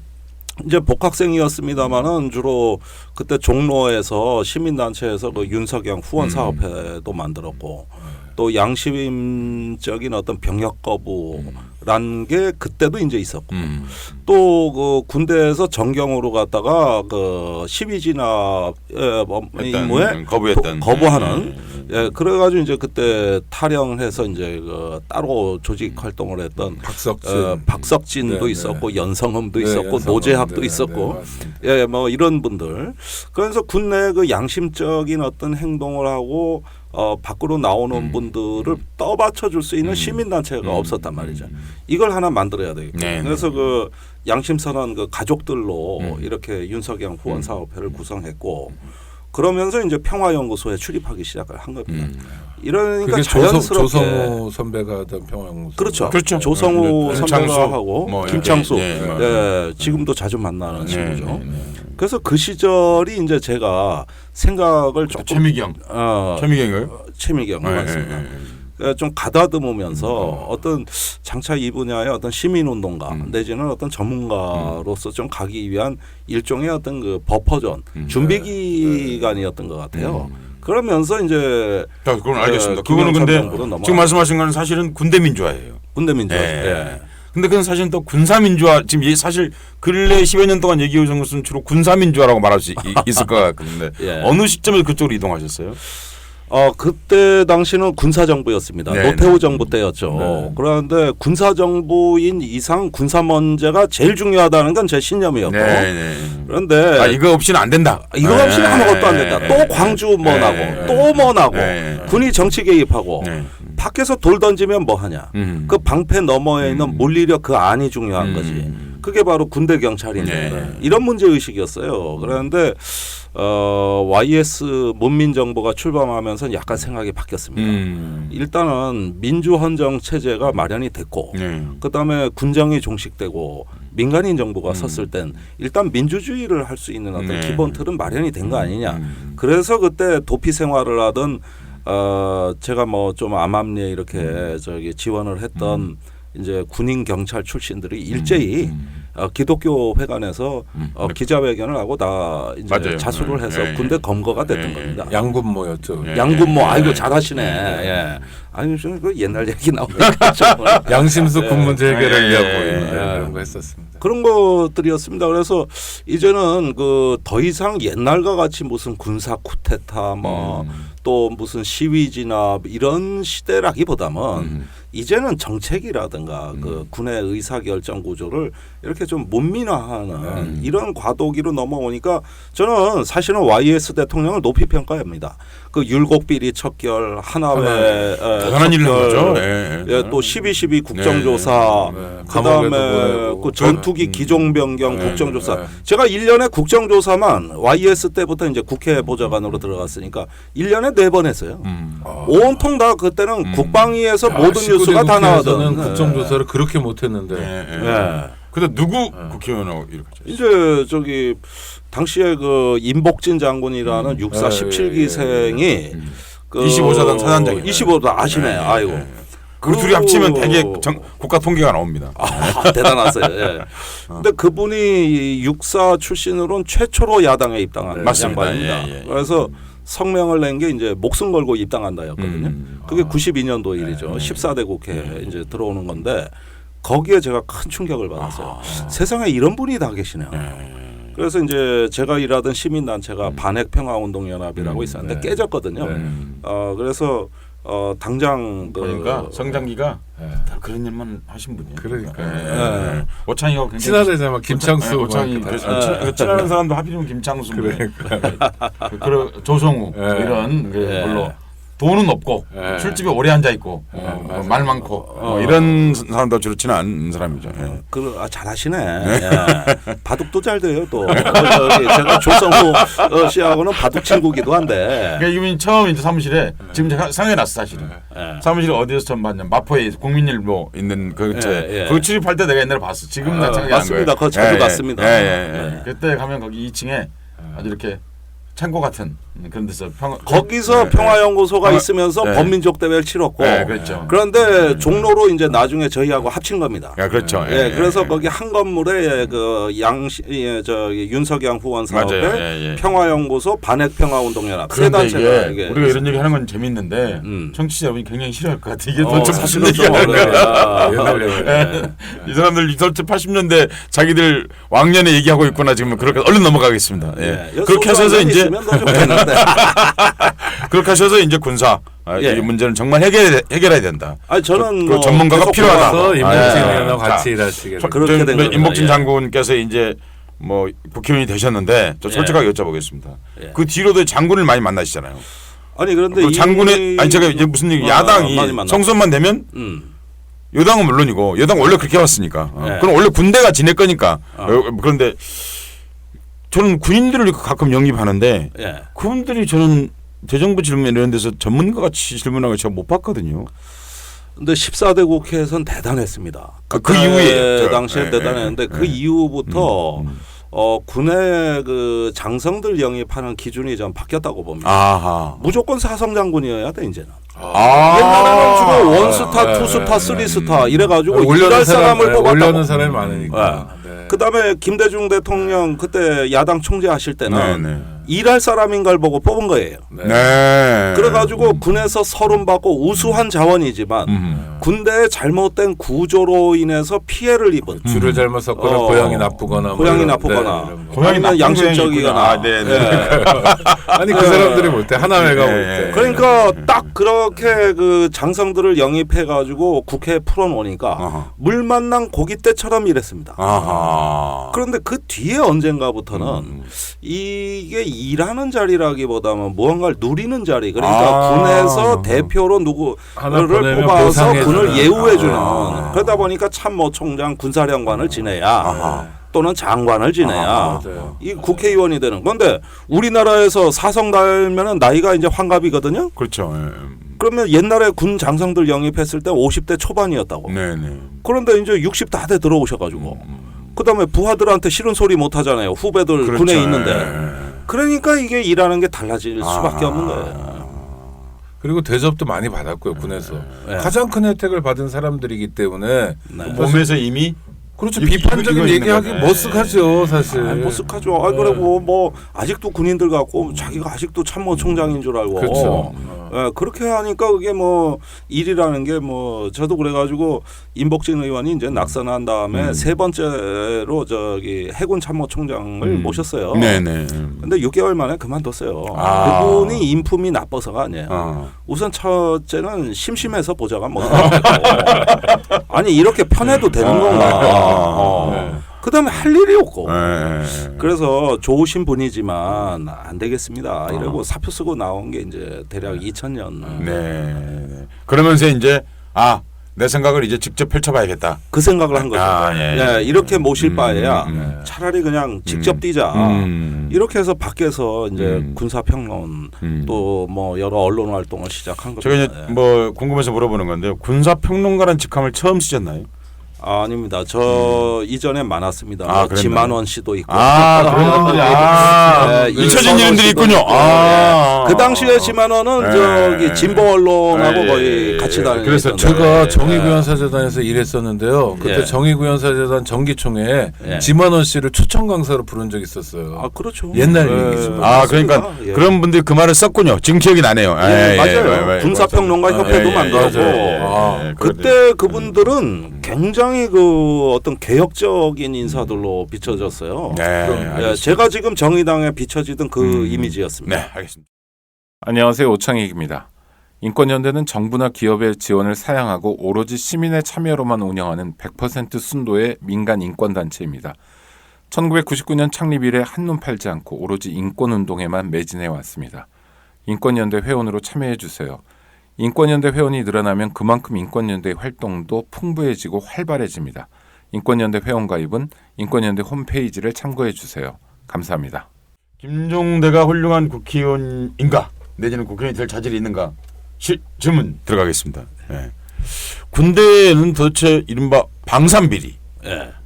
이제 복학생이었습니다마는 주로 그때 종로에서 시민단체에서 그 윤석양 후원 사업회도 만들었고 또 양심적인 어떤 병역 거부란 게 그때도 이제 있었고 또 그 군대에서 정경으로 갔다가 그 12진화 임무에 거부하는 그래가지고 이제 그때 탈영해서 이제 그 따로 조직 활동을 했던 박석진도 있었고 연성흠도 있었고 노재학도 있었고 뭐 이런 분들. 그래서 군내 그 양심적인 어떤 행동을 하고 밖으로 나오는 분들을 떠받쳐 줄 수 있는 시민단체가 없었단 말이죠. 이걸 하나 만들어야 되겠다. 그래서 그 양심선언 그 가족들로 이렇게 윤석양 후원 사업회를 구성했고 그러면서 이제 평화연구소에 출입하기 시작을 한 겁니다. 이러니까 자연스럽게 조성우 선배가 하던 평화연구소. 그렇죠. 조성우 선배가 하고 김창수 지금도 자주 만나는 친구죠. 그래서 그 시절이 이제 제가 생각을 조금 최미경인가요? 최미경 맞습니다. 좀 가다듬으면서 어떤 장차 이 분야의 어떤 시민운동가 내지는 어떤 전문가로서 좀 가기 위한 일종의 어떤 그 버퍼존 준비 기간이었던 것 같아요. 그러면서 이제 그건 알겠습니다. 그거는 근데 지금 말씀하신 건 사실은 군대 민주화예요. 군대 민주화. 예. 근데 그건 사실은 또 군사 민주화 지금 사실 근래 10여 년 동안 얘기해 오신 것은 주로 군사 민주화라고 말할 수 있을 것 같은데 예. 어느 시점에 그쪽으로 이동하셨어요? 그때 당시는 군사정부였습니다. 네, 노태우 네. 정부 때였죠. 네. 그런데 군사정부인 이상 군사 문제가 제일 중요하다는 건 제 신념이었고. 네. 그런데 이거 없이는 안 된다. 이거 없이는 아무것도 안 된다. 또 광주 뭐 나고 또 뭐 나고 군이 정치 개입하고 밖에서 돌 던지면 뭐 하냐. 그 방패 너머에 있는 물리력 그 안이 중요한 거지. 그게 바로 군대 경찰인데 이런 문제 의식이었어요. 그런데 YS 문민정부가 출범하면서 약간 생각이 바뀌었습니다. 일단은 민주헌정 체제가 마련이 됐고 그다음에 군정이 종식되고 민간인 정부가 섰을 땐 일단 민주주의를 할 수 있는 어떤 기본 틀은 마련이 된 거 아니냐. 그래서 그때 도피 생활을 하던 제가 뭐 좀 암암리에 이렇게 지원을 했던 이제 군인 경찰 출신들이 일제히 기독교 회관에서 기자회견을 하고 다 이제 맞아요. 자수를 해서 군대 검거가 됐던 겁니다. 양군모였죠. 양군모 아이고 잘하시네. 예. 아니 저는 그 옛날 얘기 나오니까 양심수 군 문제 해결을 위하고 그런 거 했었습니다. 그런 것들이었습니다. 그래서 이제는 그 더 이상 옛날과 같이 무슨 군사 쿠데타 뭐 또 무슨 시위 진압 이런 시대라기보다는 이제는 정책이라든가 그 군의 의사결정 구조를 이렇게 좀 문민화하는 이런 과도기로 넘어오니까 저는 사실은 YS 대통령을 높이 평가합니다. 그 율곡비리 척결 하나회 대단한 일을 한 거죠. 또 12.12 국정조사 그다음에 그 전투기 기종 변경 국정조사 제가 1년에 국정조사만 YS 때부터 이제 국회 보좌관으로 들어갔으니까 1년에 4번 했어요. 온통 다 그때는 국방위에서 모든 뉴스가 다 나오던 국정조사를 그렇게 못했는데. 근데 누구 국회의원하고 이렇게 이제 저기 당시에 그 임복진 장군이라는 육사 17기생이 그 25사단 사단장이에요. 25사 아시네. 아이고. 그 둘이 합치면 되게 국가 통계가 나옵니다. 대단하세요. 예. 근데 그분이 육사 출신으로는 최초로 야당에 입당한 양반입니다. 그래서 성명을 낸 게 이제 목숨 걸고 입당한다였거든요. 그게 92년도 일이죠. 14대 국회에 이제 들어오는 건데 거기에 제가 큰 충격을 받았어요. 세상에 이런 분이 다 계시네요. 그래서 이제 제가 일하던 시민단체가 반핵평화운동연합이라고 있었는데 깨졌거든요. 그래서 당장 그러니까 성장기가 다 그런 일만 하신 분이에요. 그러니까 오창이가 굉장히 친하대잖아. 김창수. 오창이 친하는 사람도 하필이면 김창수. 그러니까. 그리고 조성우 이런 물론 돈은 없고 술집에 오래 앉아 있고 말 많고 이런 사람도 좋지는 않은 사람이죠. 잘하시네. 바둑도 잘 돼요 또. 제가 조성우 씨하고는 바둑 친구기도 한데. 그러니까 이분이 처음 이제 사무실에 지금 제가 생각이 났어 사실은. 사무실에 어디서 처음 봤냐 마포에 국민일보 있는 그 출입할 때 내가 옛날에 봤어. 지금 나 생각이 안 맞습니다. 그거 자주 봤습니다. 그때 가면 거기 2층에 아주 이렇게 창고 같은 그런 데서 거기서 평화연구소가 있으면서 범민족 대회를 치렀고 그렇죠. 그런데 종로로 이제 나중에 저희하고 합친 겁니다. 그렇죠. 그래서 거기 한 건물에 그 윤석영 후원 사업에 평화연구소 반핵평화운동연합 세 단체가 우리가 이런 얘기 하는 건 재밌는데 청취자 여러분이 굉장히 싫어할 것 같아. 이게 사실은 무슨 얘기야? 이 사람들 80년대 자기들 왕년에 얘기하고 있구나 지금 그렇게 얼른 넘어가겠습니다. 그렇게 하셔서 이제 그렇게 하셔서 이제 군사 이 문제는 정말 해결해야 된다. 저는 그 전문가가 필요하다. 임복진 의원하고 같이 일하시겠다. 그렇게 된 겁니다. 임복진 장군께서 이제 뭐 국회의원이 되셨는데 저 솔직하게 여쭤보겠습니다. 그 뒤로도 장군을 많이 만나시잖아요. 아니 그런데 그 장군의 제가 이제 무슨 얘기 야당이 성선만 되면 여당은 물론이고 여당 원래 그렇게 해왔으니까 그럼 원래 군대가 지낼 거니까 그런데 저는 군인들을 가끔 영입하는데 그분들이 저는 대정부 질문 이런 데서 전문가 같이 질문하고 제가 못 봤거든요. 근데 14대 국회에서는 대단했습니다. 그 이후에 당시에 대단했는데 그 이후부터 군의 그 장성들 영입하는 기준이 좀 바뀌었다고 봅니다. 아하. 무조건 사성 장군이어야 돼 이제는. 아. 옛날에는 주로 원스타, 투스타, 쓰리스타 이래가지고 일할 사람을 뽑았다고. 올려는 사람이 많으니까. 그다음에 김대중 대통령 그때 야당 총재 하실 때는 네네. 일할 사람인 걸 보고 뽑은 거예요. 네. 그래가지고 군에서 서름 받고 우수한 자원이지만 군대의 잘못된 구조로 인해서 피해를 입은 줄을 잘못 섰거나 고양이 나쁘거나 고양이 뭐 나쁘거나 고양이 양심적이거나 아, 네네. 아니 그 사람들이 볼 때 하나회가 볼 때 그러니까 딱 그렇게 그 장성들을 영입해 가지고 국회에 풀어놓으니까 아하. 물 만난 고깃대처럼 일했습니다. 아하. 그런데 그 뒤에 언젠가부터는 이게 일하는 자리라기보다는 무언가를 누리는 자리 그러니까 군에서 대표로 누구를 보내면 뽑아서 보상해주는. 군을 예우해주는 그러다 보니까 참모총장 군사령관을 지내야 또는 장관을 지내야 맞아요. 이 국회의원이 되는 건데 우리나라에서 사성 달면은 나이가 이제 환갑이거든요. 그렇죠. 그러면 옛날에 군 장성들 영입했을 때 50대 초반이었다고. 네네. 그런데 이제 60 다 돼 들어오셔가지고 그다음에 부하들한테 싫은 소리 못 하잖아요. 후배들 그렇죠. 군에 있는데. 그러니까 이게 일하는 게 달라질 수밖에 없는 거예요. 그리고 대접도 많이 받았고요 군에서 가장 큰 혜택을 받은 사람들이기 때문에 몸에서 이미 그렇죠. 이거 비판적인 있는 얘기하기 거네. 머쓱하죠 사실. 머쓱하죠. 그리고 뭐 아직도 군인들 같고 자기가 아직도 참모총장인 줄 알고. 그렇죠. 그렇게 하니까 그게 뭐 일이라는 게 뭐 저도 그래가지고 임복진 의원이 이제 낙선한 다음에 세 번째로 저기 해군 참모총장을 모셨어요. 네네. 근데 6개월 만에 그만뒀어요. 아. 그분이 인품이 나빠서가 아니에요. 우선 첫째는 심심해서 보좌관 못 하고 아니 이렇게 편해도 되는 건가. 그다음에 할 일이 없고. 그래서 좋으신 분이지만 안 되겠습니다. 이러고 사표 쓰고 나온 게 이제 대략 2000년. 네. 그러면서 이제 내 생각을 이제 직접 펼쳐봐야겠다. 그 생각을 한 거죠. 예. 이렇게 모실 바에야 차라리 그냥 직접 뛰자. 이렇게 해서 밖에서 이제 군사평론 또 뭐 여러 언론 활동을 시작한 거죠. 제가 이제 뭐 궁금해서 물어보는 건데요. 군사평론가라는 직함을 처음 쓰셨나요? 아닙니다. 저 이전에 많았습니다. 뭐 지만원 씨도 있고. 그런 분들이 잊혀진 이름들이 있군요. 그 당시에 지만원은 저기 진보 언론하고 거의 같이 다니는. 그래서 제가 정의구현사재단에서 일했었는데요. 그때 정의구현사재단 정기총회에 지만원 씨를 초청 강사로 부른 적이 있었어요. 그렇죠. 옛날 얘기지만. 그러니까 그런 분들이 그 말을 썼군요. 지금 기억이 나네요. 맞아요. 군사평론가 협회도 만들었고 그때 그분들은 굉장히 그 어떤 개혁적인 인사들로 비춰졌어요. 제가 지금 정의당에 비춰지던 그 이미지였습니다. 네, 알겠습니다. 안녕하세요. 오창익입니다. 인권연대는 정부나 기업의 지원을 사양하고 오로지 시민의 참여로만 운영하는 100% 순도의 민간 인권단체입니다. 1999년 창립 이래 한눈 팔지 않고 오로지 인권운동에만 매진해 왔습니다. 인권연대 회원으로 참여해 주세요. 인권연대 회원이 늘어나면 그만큼 인권연대의 활동도 풍부해지고 활발해집니다. 인권연대 회원 가입은 인권연대 홈페이지를 참고해 주세요. 감사합니다. 김종대가 훌륭한 국회의원인가 내지는 국회의원이 될 자질이 있는가 질문 들어가겠습니다. 군대는 도대체 이른바 방산비리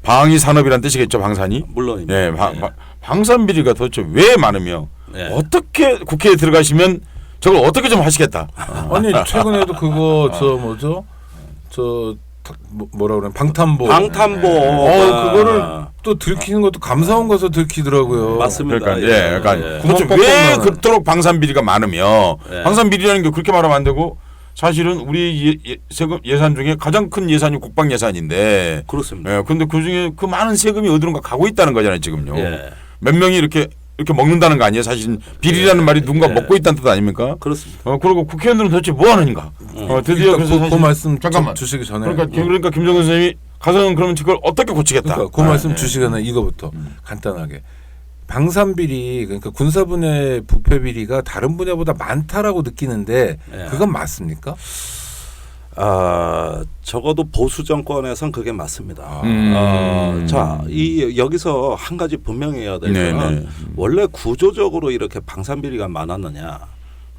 방위 산업이란 뜻이겠죠. 방산이 물론입니다. 방산비리가 도대체 왜 많으며 어떻게 국회에 들어가시면 저걸 어떻게 좀 하시겠다. 아니 최근에도 그거 뭐라 그래 방탄보 그거를 또 들키는 것도 감사원 가서 들키더라고요. 맞습니다. 그러니까 왜 그토록 방산비리가 많으며 방산비리라는 게 그렇게 말하면 안 되고 사실은 우리 세금 예산 중에 가장 큰 예산이 국방 예산인데 그렇습니다. 그런데 그 중에 그 많은 세금이 어디론가 가고 있다는 거잖아요 지금요. 몇 명이 이렇게 먹는다는 거 아니에요? 사실 비리라는 말이 누군가 먹고 있다는 뜻 아닙니까? 그렇습니다. 그리고 국회의원들은 도대체 뭐 하는가? 드디어 그래서 그 말씀 잠깐만 주시기 전에 그러니까 김정은 선생님이 가서는 그러면 그걸 어떻게 고치겠다? 그 말씀 주시기 전에 이거부터 간단하게 방산비리 그러니까 군사분야 부패 비리가 다른 분야보다 많다라고 느끼는데 그건 맞습니까? 적어도 보수 정권에선 그게 맞습니다. 여기서 한 가지 분명히 해야 될 거는 원래 구조적으로 이렇게 방산비리가 많았느냐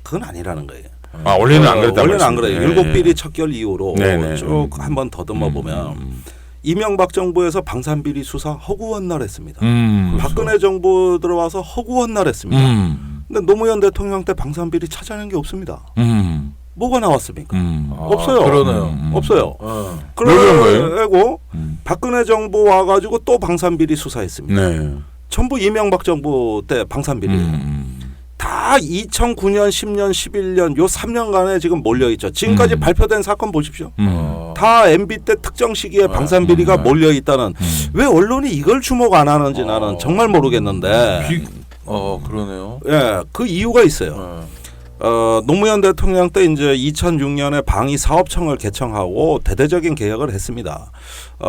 그건 아니라는 거예요. 원래는 안 그랬다. 원래는 안 그래요. 7비리 척결 이후로 쭉 한번 더듬어 보면 이명박 정부에서 방산비리 수사 허구한 날 했습니다. 박근혜 정부 들어와서 허구한 날 했습니다. 근데 노무현 대통령 때 방산비리 찾아낸 게 없습니다. 뭐가 나왔습니까? 없어요. 그러네요. 없어요. 그러고 박근혜 정부 와가지고 또 방산비리 수사했습니다. 네. 전부 이명박 정부 때 방산비리. 다 2009년, 10년, 11년 요 3년간에 지금 몰려 있죠. 지금까지 발표된 사건 보십시오. 다 MB 때 특정 시기에 방산비리가 몰려 있다는. 왜 언론이 이걸 주목 안 하는지 나는 정말 모르겠는데. 그러네요. 예, 그 이유가 있어요. 노무현 대통령 때 이제 2006년에 방위 사업청을 개청하고 대대적인 개혁을 했습니다.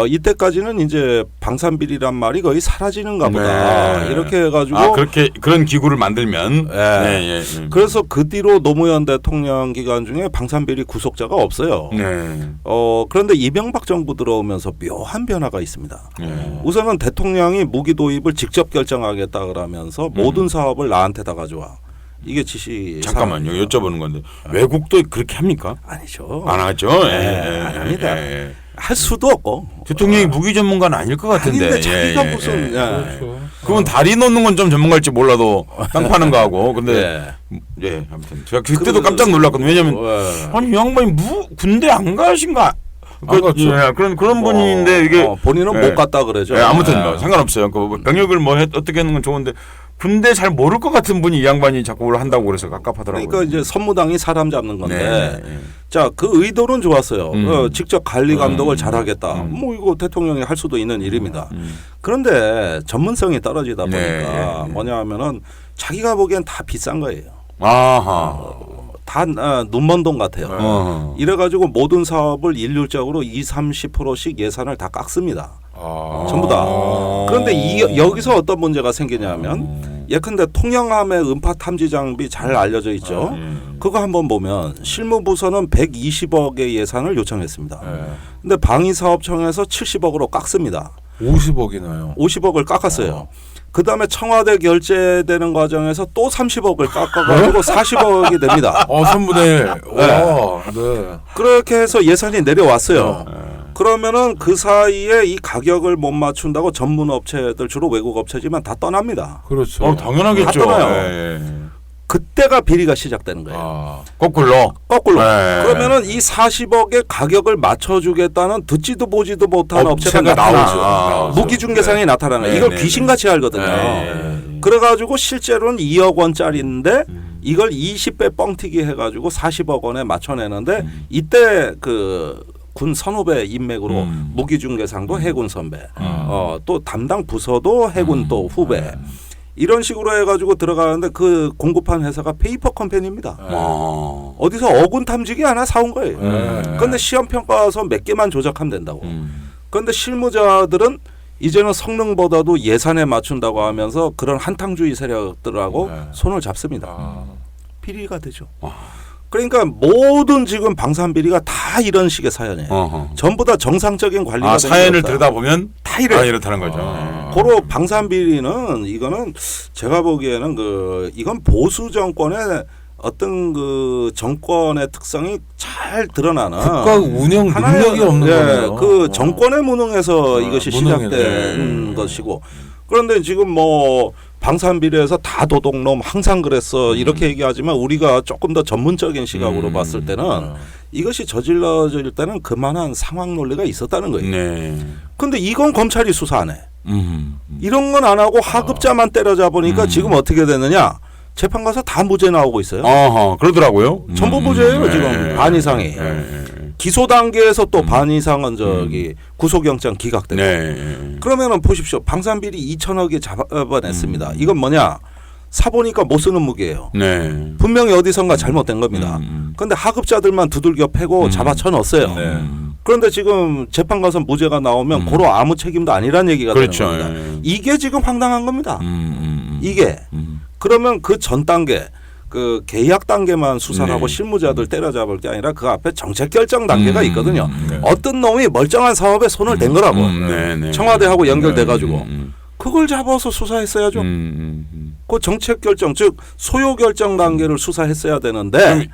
이때까지는 이제 방산비리란 말이 거의 사라지는가 보다. 네. 이렇게 해가지고 그렇게 그런 기구를 만들면 그래서 그 뒤로 노무현 대통령 기간 중에 방산비리 구속자가 없어요. 네. 그런데 이명박 정부 들어오면서 묘한 변화가 있습니다. 우선은 대통령이 무기 도입을 직접 결정하겠다 그러면서 모든 사업을 나한테다 가져와. 이게 지시. 잠깐만요. 여쭤보는 건데 외국도 그렇게 합니까? 아니죠. 안 하죠. 안 합니다. 할 수도 없고. 대통령이 무기 전문가는 아닐 것 같은데. 아닌데 자기가 무슨. 그렇죠. 그건 다리 놓는 건 좀 전문가일지 몰라도 땅 파는 거 하고. 근데 아무튼 제가 그때도 깜짝 놀랐거든요. 왜냐면 아니 이 양반이 군대 안 가신가? 그런 분인데 이게 본인은 못 갔다 그러죠. 아무튼 뭐 상관없어요. 그 병역을 어떻게 하는 건 좋은데 군대 잘 모를 것 같은 분이 이 양반이 자꾸 뭘 한다고 그래서 갑갑하더라고요. 그러니까 이제 선무당이 사람 잡는 건데, 자, 그 의도는 좋았어요. 직접 관리 감독을 잘하겠다. 뭐 이거 대통령이 할 수도 있는 일입니다. 그런데 전문성이 떨어지다 보니까 뭐냐 하면은 자기가 보기엔 다 비싼 거예요. 아하. 다 눈먼 돈 같아요. 이래가지고 모든 사업을 일률적으로 20-30%씩 예산을 다 깎습니다. 전부 다. 그런데 여기서 어떤 문제가 생기냐면 예컨대 통영함의 음파 탐지 장비 잘 알려져 있죠. 그거 한번 보면 실무부서는 120억의 예산을 요청했습니다. 근데 방위사업청에서 70억으로 깎습니다. 50억이나요. 50억을 깎았어요. 그 다음에 청와대 결제되는 과정에서 또 30억을 깎아가지고 40억이 됩니다. 3분의 1. 네. 그렇게 해서 예산이 내려왔어요. 그러면은 그 사이에 이 가격을 못 맞춘다고 전문 업체들 주로 외국 업체지만 다 떠납니다. 그렇죠. 당연하겠죠. 다 떠나요. 그때가 비리가 시작되는 거예요. 거꾸로. 그러면은 이 40억의 가격을 맞춰주겠다는 듣지도 보지도 못한 업체가 나오죠. 무기중개상이 나타나는 거예요. 이걸 귀신같이 알거든요. 그래가지고 실제로는 2억 원짜리인데 이걸 20배 뻥튀기 해가지고 40억 원에 맞춰내는데 이때 군 선후배 인맥으로 무기중개상도 해군 선배, 또 담당 부서도 해군 또 후배. 이런 식으로 해가지고 들어가는데 그 공급한 회사가 페이퍼 컴퍼니입니다. 어디서 어군 탐지기 하나 사온 거예요. 그런데 시험 평가서 몇 개만 조작하면 된다고. 그런데 실무자들은 이제는 성능보다도 예산에 맞춘다고 하면서 그런 한탕주의 세력들하고 손을 잡습니다. 비리가 되죠. 그러니까 모든 지금 방산비리가 다 이런 식의 사연이에요. 전부 다 정상적인 관리가 사연을 들여다보면 다 이렇다는 거죠. 고로 방산비리는 이거는 제가 보기에는 이건 보수 정권의 어떤 그 정권의 특성이 잘 드러나는 국가 운영 능력이 없는 거예요. 그 정권의 무능에서 이것이 시작된 것이고 그런데 지금 뭐 방산비리에서 다 도둑놈 항상 그랬어 이렇게 얘기하지만 우리가 조금 더 전문적인 시각으로 봤을 때는 이것이 저질러질 때는 그만한 상황 논리가 있었다는 거예요. 그런데 이건 검찰이 수사 안 해. 이런 건 안 하고 하급자만 때려잡으니까 지금 어떻게 되느냐. 재판 가서 다 무죄 나오고 있어요. 그러더라고요. 전부 무죄예요. 지금 반 이상이. 기소 단계에서 또 반 이상은 구속영장 기각되고. 그러면은 보십시오. 방산비리 2천억이 잡아냈습니다. 이건 뭐냐? 사보니까 못 쓰는 무기예요. 분명히 어디선가 잘못된 겁니다. 그런데 하급자들만 두들겨 패고 잡아쳐 넣었어요. 그런데 지금 재판 가서 무죄가 나오면 고로 아무 책임도 아니란 얘기가 되는 겁니다. 이게 지금 황당한 겁니다. 이게. 그러면 그 전 단계 그 계약 단계만 수사를 하고 실무자들 때려잡을 게 아니라 그 앞에 정책 결정 단계가 있거든요. 어떤 놈이 멀쩡한 사업에 손을 댄 거라고. 청와대하고 연결돼 가지고 그걸 잡아서 수사했어야죠. 그 정책 결정 즉 소요 결정 단계를 수사했어야 되는데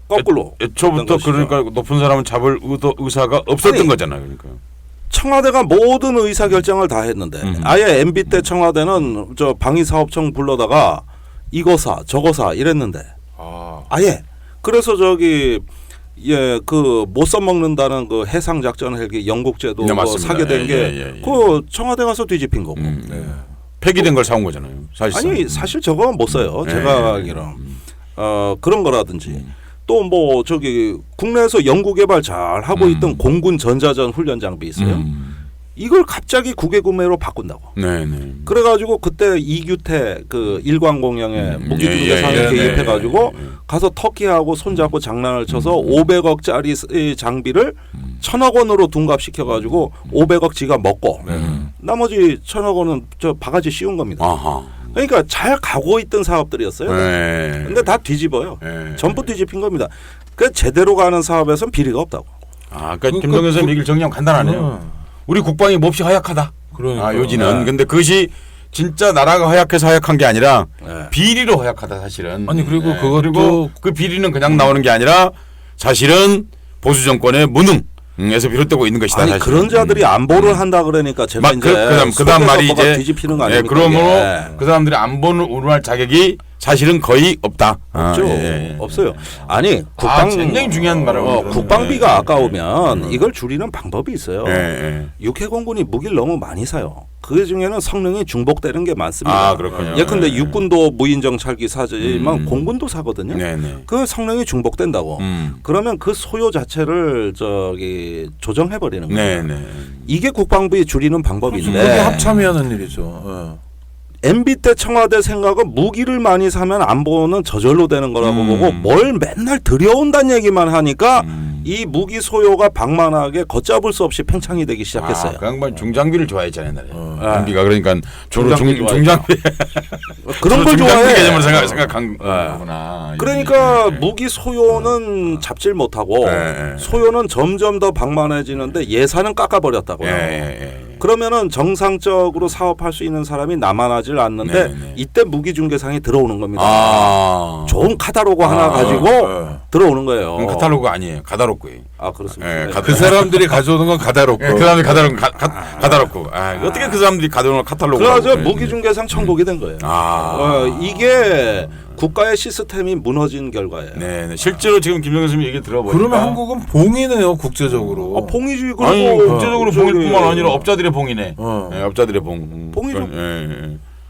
거꾸로. 애초부터 그러니까 높은 사람을 잡을 의사가 없었던 거잖아요. 그러니까. 청와대가 모든 의사 결정을 다 했는데 아예 MB 때 청와대는 저 방위사업청 불러다가 이거 사 저거 사 이랬는데 아예 그래서 저기 그 못 써먹는다는 그 해상 작전 헬기 영국제도 사게 된 게 그 청와대 가서 뒤집힌 거고 폐기된 걸 사온 거잖아요. 사실상. 아니 사실 저거 못 써요. 제가 알기로 그런 거라든지. 또 뭐 저기 국내에서 연구 개발 잘 하고 있던 공군 전자전 훈련 장비 있어요. 이걸 갑자기 국외 구매로 바꾼다고. 네네. 그래가지고 그때 이규태 그 일광공영의 무기 중개상에 개입해가지고 가서 터키하고 손잡고 장난을 쳐서 500억짜리 장비를 1,000억 원으로 둔갑시켜가지고 500억 지가 먹고 나머지 1,000억 원은 저 바가지 씌운 겁니다. 아하. 그러니까 잘 가고 있던 사업들이었어요. 근데 다 뒤집어요. 전부 뒤집힌 겁니다. 그 제대로 가는 사업에서는 비리가 없다고. 그러니까 김동연 선생님 얘기를 정리하면 간단하네요. 우리 국방이 몹시 허약하다. 그러니까. 요지는. 근데 그것이 진짜 나라가 허약해서 허약한 게 아니라 비리로 허약하다 사실은. 아니 그리고 그리고 그 비리는 그냥 나오는 게 아니라 사실은 보수 정권의 무능. 에서 비롯되고 있는 것이다. 아니 사실. 그런 자들이 안보를 한다 그러니까 제가 이제 그다음 말이 이제 뒤집히는 거 아닙니까? 그러므로 그 사람들이 안보를 운운할 자격이 사실은 거의 없다. 없죠. 없어요. 아니 국방 굉장히 중요한 말을 국방비가 아까우면 이걸 줄이는 방법이 있어요. 육해공군이 무기를 너무 많이 사요. 그 중에는 성능이 중복되는 게 많습니다. 그렇군요. 예컨대 육군도 무인정찰기 사지만 공군도 사거든요. 그 성능이 중복된다고. 그러면 그 소요 자체를 저기 조정해 버리는 거예요. 이게 국방비 줄이는 방법인데. 그게 합참이하는 일이죠. MB 때 청와대 생각은 무기를 많이 사면 안보는 저절로 되는 거라고 보고 뭘 맨날 들여온다는 얘기만 하니까 이 무기 소요가 방만하게 걷잡을 수 없이 팽창이 되기 시작했어요. 그 양반 중장비를 좋아했잖아요. MB가 그러니까 주로 중장비 그런 걸 좋아해. 개념을 생각한 거구나. 그러니까 무기 소요는 잡질 못하고 소요는 점점 더 방만해지는데 예산은 깎아버렸다고요. 그러면은 정상적으로 사업할 수 있는 사람이 남아나질 않는데 이때 무기중개상이 들어오는 겁니다. 좋은 카탈로그 하나 가지고 들어오는 거예요. 카탈로그 아니에요. 가다로그예요. 그렇습니다. 그 사람들이 가져오는 건 가다롭고. 그 사람들이 가다로그 가다로그. 어떻게 그 사람들이 가져오는 카탈로그? 그래서 무기중개상 천국이 된 거예요. 이게 국가의 시스템이 무너진 결과예요. 실제로 지금 김정은 선생님 얘기 들어보니까 그러면 한국은 봉이네요 국제적으로. 봉이지. 그리고 아니 국제적으로 봉일뿐만 아니라 업자들의 봉이네. 업자들의 봉. 봉이죠.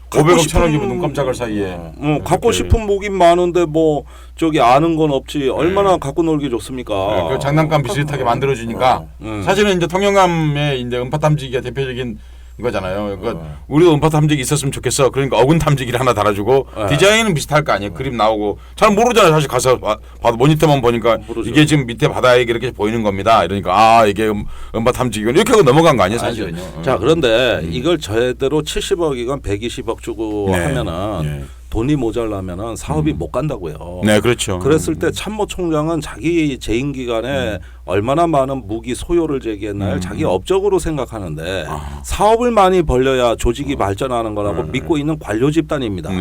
500억 1,000억이면 눈 깜짝할 사이에. 갖고 싶은 무기 많은데 뭐 저기 아는 건 없지 얼마나 갖고 놀기 좋습니까? 그 장난감 비슷하게 만들어주니까 사실은 이제 통영함의 이제 음파 탐지기가 대표적인 거잖아요. 그러니까 우리도 음파 탐지기 있었으면 좋겠어. 그러니까 어군 탐지기를 하나 달아주고 디자인은 비슷할 거 아니에요. 그림 나오고 잘 모르잖아요. 사실 가서 봐도 모니터만 보니까 모르죠. 이게 지금 밑에 바다에 이렇게 보이는 겁니다. 이러니까 이게 음파 탐지기군 이렇게 하고 넘어간 거 아니에요, 사실은요. 자 그런데 이걸 제대로 70억이건 120억 주고 하면은. 돈이 모자라면은 사업이 못 간다고요. 네, 그렇죠. 그랬을 때 참모총장은 자기 재임 기간에 얼마나 많은 무기 소요를 제기했나요? 자기 업적으로 생각하는데 사업을 많이 벌려야 조직이 발전하는 거라고 믿고 있는 관료 집단입니다.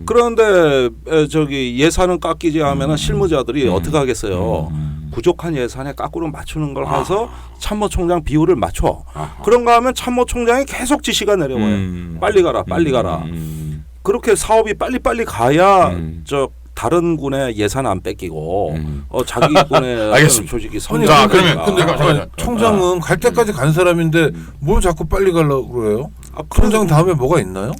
그런데 저기 예산은 깎이지 하면은 실무자들이 어떻게 하겠어요? 부족한 예산에 까꾸로 맞추는 걸 해서 참모총장 비율을 맞춰. 그런가 하면 참모총장이 계속 지시가 내려와요. 빨리 가라, 빨리 가라. 그렇게 사업이 빨리빨리 가야 저 다른 군의 예산 안 뺏기고 자기 군의 조직이 선자. 근데 총장은 갈 때까지 간 사람인데 뭘 자꾸 빨리 가려고 그래요? 총장 다음에 뭐가 있나요?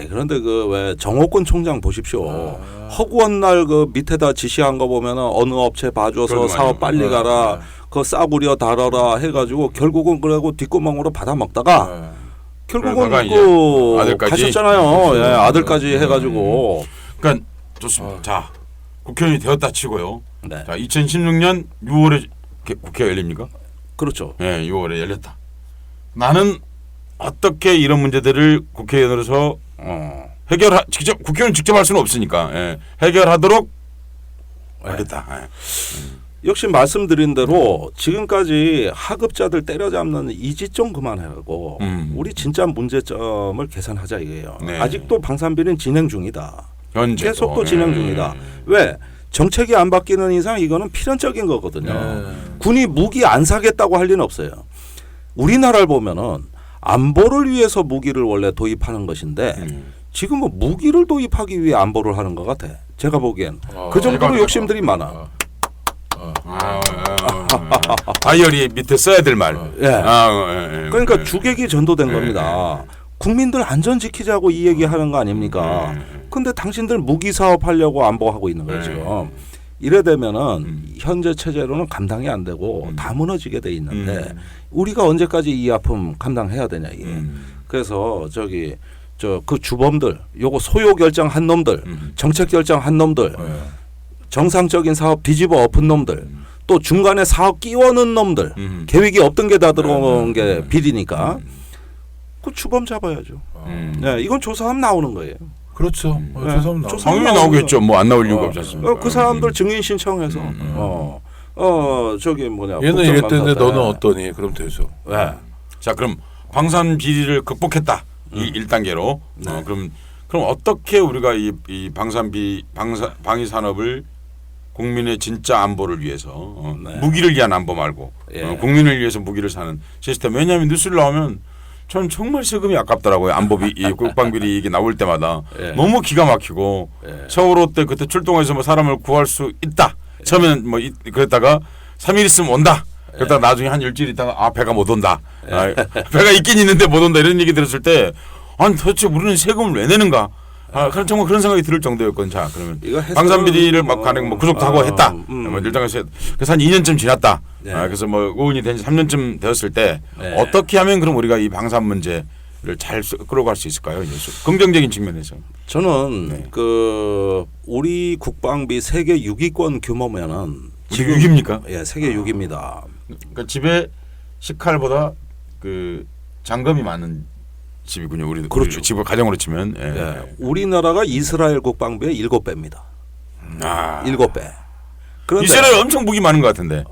그런데 그 왜 정호권 총장 보십시오. 허구한 날 그 밑에다 지시한 거 보면은 어느 업체 봐줘서 사업 빨리 가라, 그 싸구려 다뤄라 해가지고 결국은 그러고 뒷구멍으로 받아 먹다가. 결국은 그 아들까지 가셨잖아요. 아들까지 해가지고. 그러니까 좋습니다. 자, 국회의원이 되었다 치고요. 자, 2016년 6월에 국회가 열립니까? 그렇죠. 6월에 열렸다. 나는 어떻게 이런 문제들을 국회의원으로서 직접 국회의원 직접 할 수는 없으니까 해결하도록 하겠다. 역시 말씀드린 대로 지금까지 하급자들 때려잡는 이 짓 좀 그만하고 우리 진짜 문제점을 개선하자 이거예요. 아직도 방산비는 진행 중이다. 계속 또 진행 중이다. 왜? 정책이 안 바뀌는 이상 이거는 필연적인 거거든요. 군이 무기 안 사겠다고 할 리는 없어요. 우리나라를 보면은 안보를 위해서 무기를 원래 도입하는 것인데 지금은 무기를 도입하기 위해 안보를 하는 것 같아. 제가 보기엔 그 정도로 욕심들이 많아. 다이어리 밑에 써야 될 말. 그러니까 주객이 전도된 겁니다. 국민들 안전 지키자고 이 얘기하는 거 아닙니까? 근데 당신들 무기 사업 하려고 안보하고 있는 거예요 지금. 이래 되면은 현재 체제로는 감당이 안 되고 다 무너지게 돼 있는데 우리가 언제까지 이 아픔 감당해야 되냐 이게. 그래서 그 주범들, 요거 소요 결정한 놈들, 정책 결정한 놈들, 정상적인 사업 뒤집어 엎은 놈들, 또 중간에 사업 끼워넣은 놈들, 계획이 없던 게 다 들어온 게 비리니까 그 주범 잡아야죠. 네, 이건 조사하면 나오는 거예요. 그렇죠. 조사하면 당연히 나오겠죠. 뭐 안 나올 이유가 없지 않습니까? 그 사람들 증인 신청해서 얘는 이랬는데 너는 어떠니? 그럼 되죠. 네. 자, 그럼 방산 비리를 극복했다. 이 1단계로. 그럼 어떻게 우리가 이 방위 산업을 국민의 진짜 안보를 위해서 무기를 위한 안보 말고 국민을 위해서 무기를 사는 시스템. 왜냐하면 뉴스를 나오면 저는 정말 세금이 아깝더라고요. 안보비, 이 국방비리 이게 나올 때마다 너무 기가 막히고 세월호 때 그때 출동해서 뭐 사람을 구할 수 있다. 처음에는 뭐 그랬다가 3일 있으면 온다. 그러다가 나중에 한 일주일 있다가 배가 못 온다. 배가 있긴 있는데 못 온다 이런 얘기 들었을 때 아니 도대체 우리는 세금을 왜 내는가? 그런 정말 그런 생각이 들 정도였건 자 그러면 방산 비리를 막 가는 뭐 구속도 하고 했다. 뭐 일당에서 그래서 한 2년쯤 지났다. 그래서 뭐 의원이 된 지 3년쯤 되었을 때 어떻게 하면 그럼 우리가 이 방산 문제를 잘 끌어갈 수 있을까요? 긍정적인 측면에서 저는 그 우리 국방비 세계 6위권 규모면은 지금 6위입니까? 예, 세계 6위입니다. 그러니까 집에 식칼보다 그 잔금이 많은 집이군요. 우리 그렇죠. 집을 가정으로 치면 우리나라가 이스라엘 국방비의 7배입니다. 7배. 그런데 이스라엘 엄청 무기 많은 것 같은데.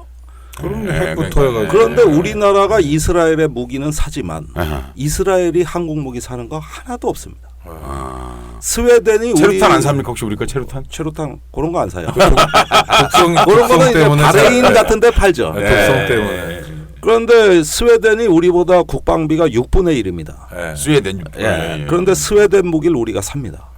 그런데 우리나라가 이스라엘의 무기는 사지만 이스라엘이 한국 무기 사는 거 하나도 없습니다. 스웨덴이 체류탄 안 삽니까 혹시 우리 거 체류탄? 체류탄 그런 거 안 사요. 그런 거는 이제 바레인 같은데 팔죠. 독성 때문에. 그런데 스웨덴이 우리보다 국방비가 6분의 1입니다. 스웨덴. 그런데 스웨덴 무기를 우리가 삽니다.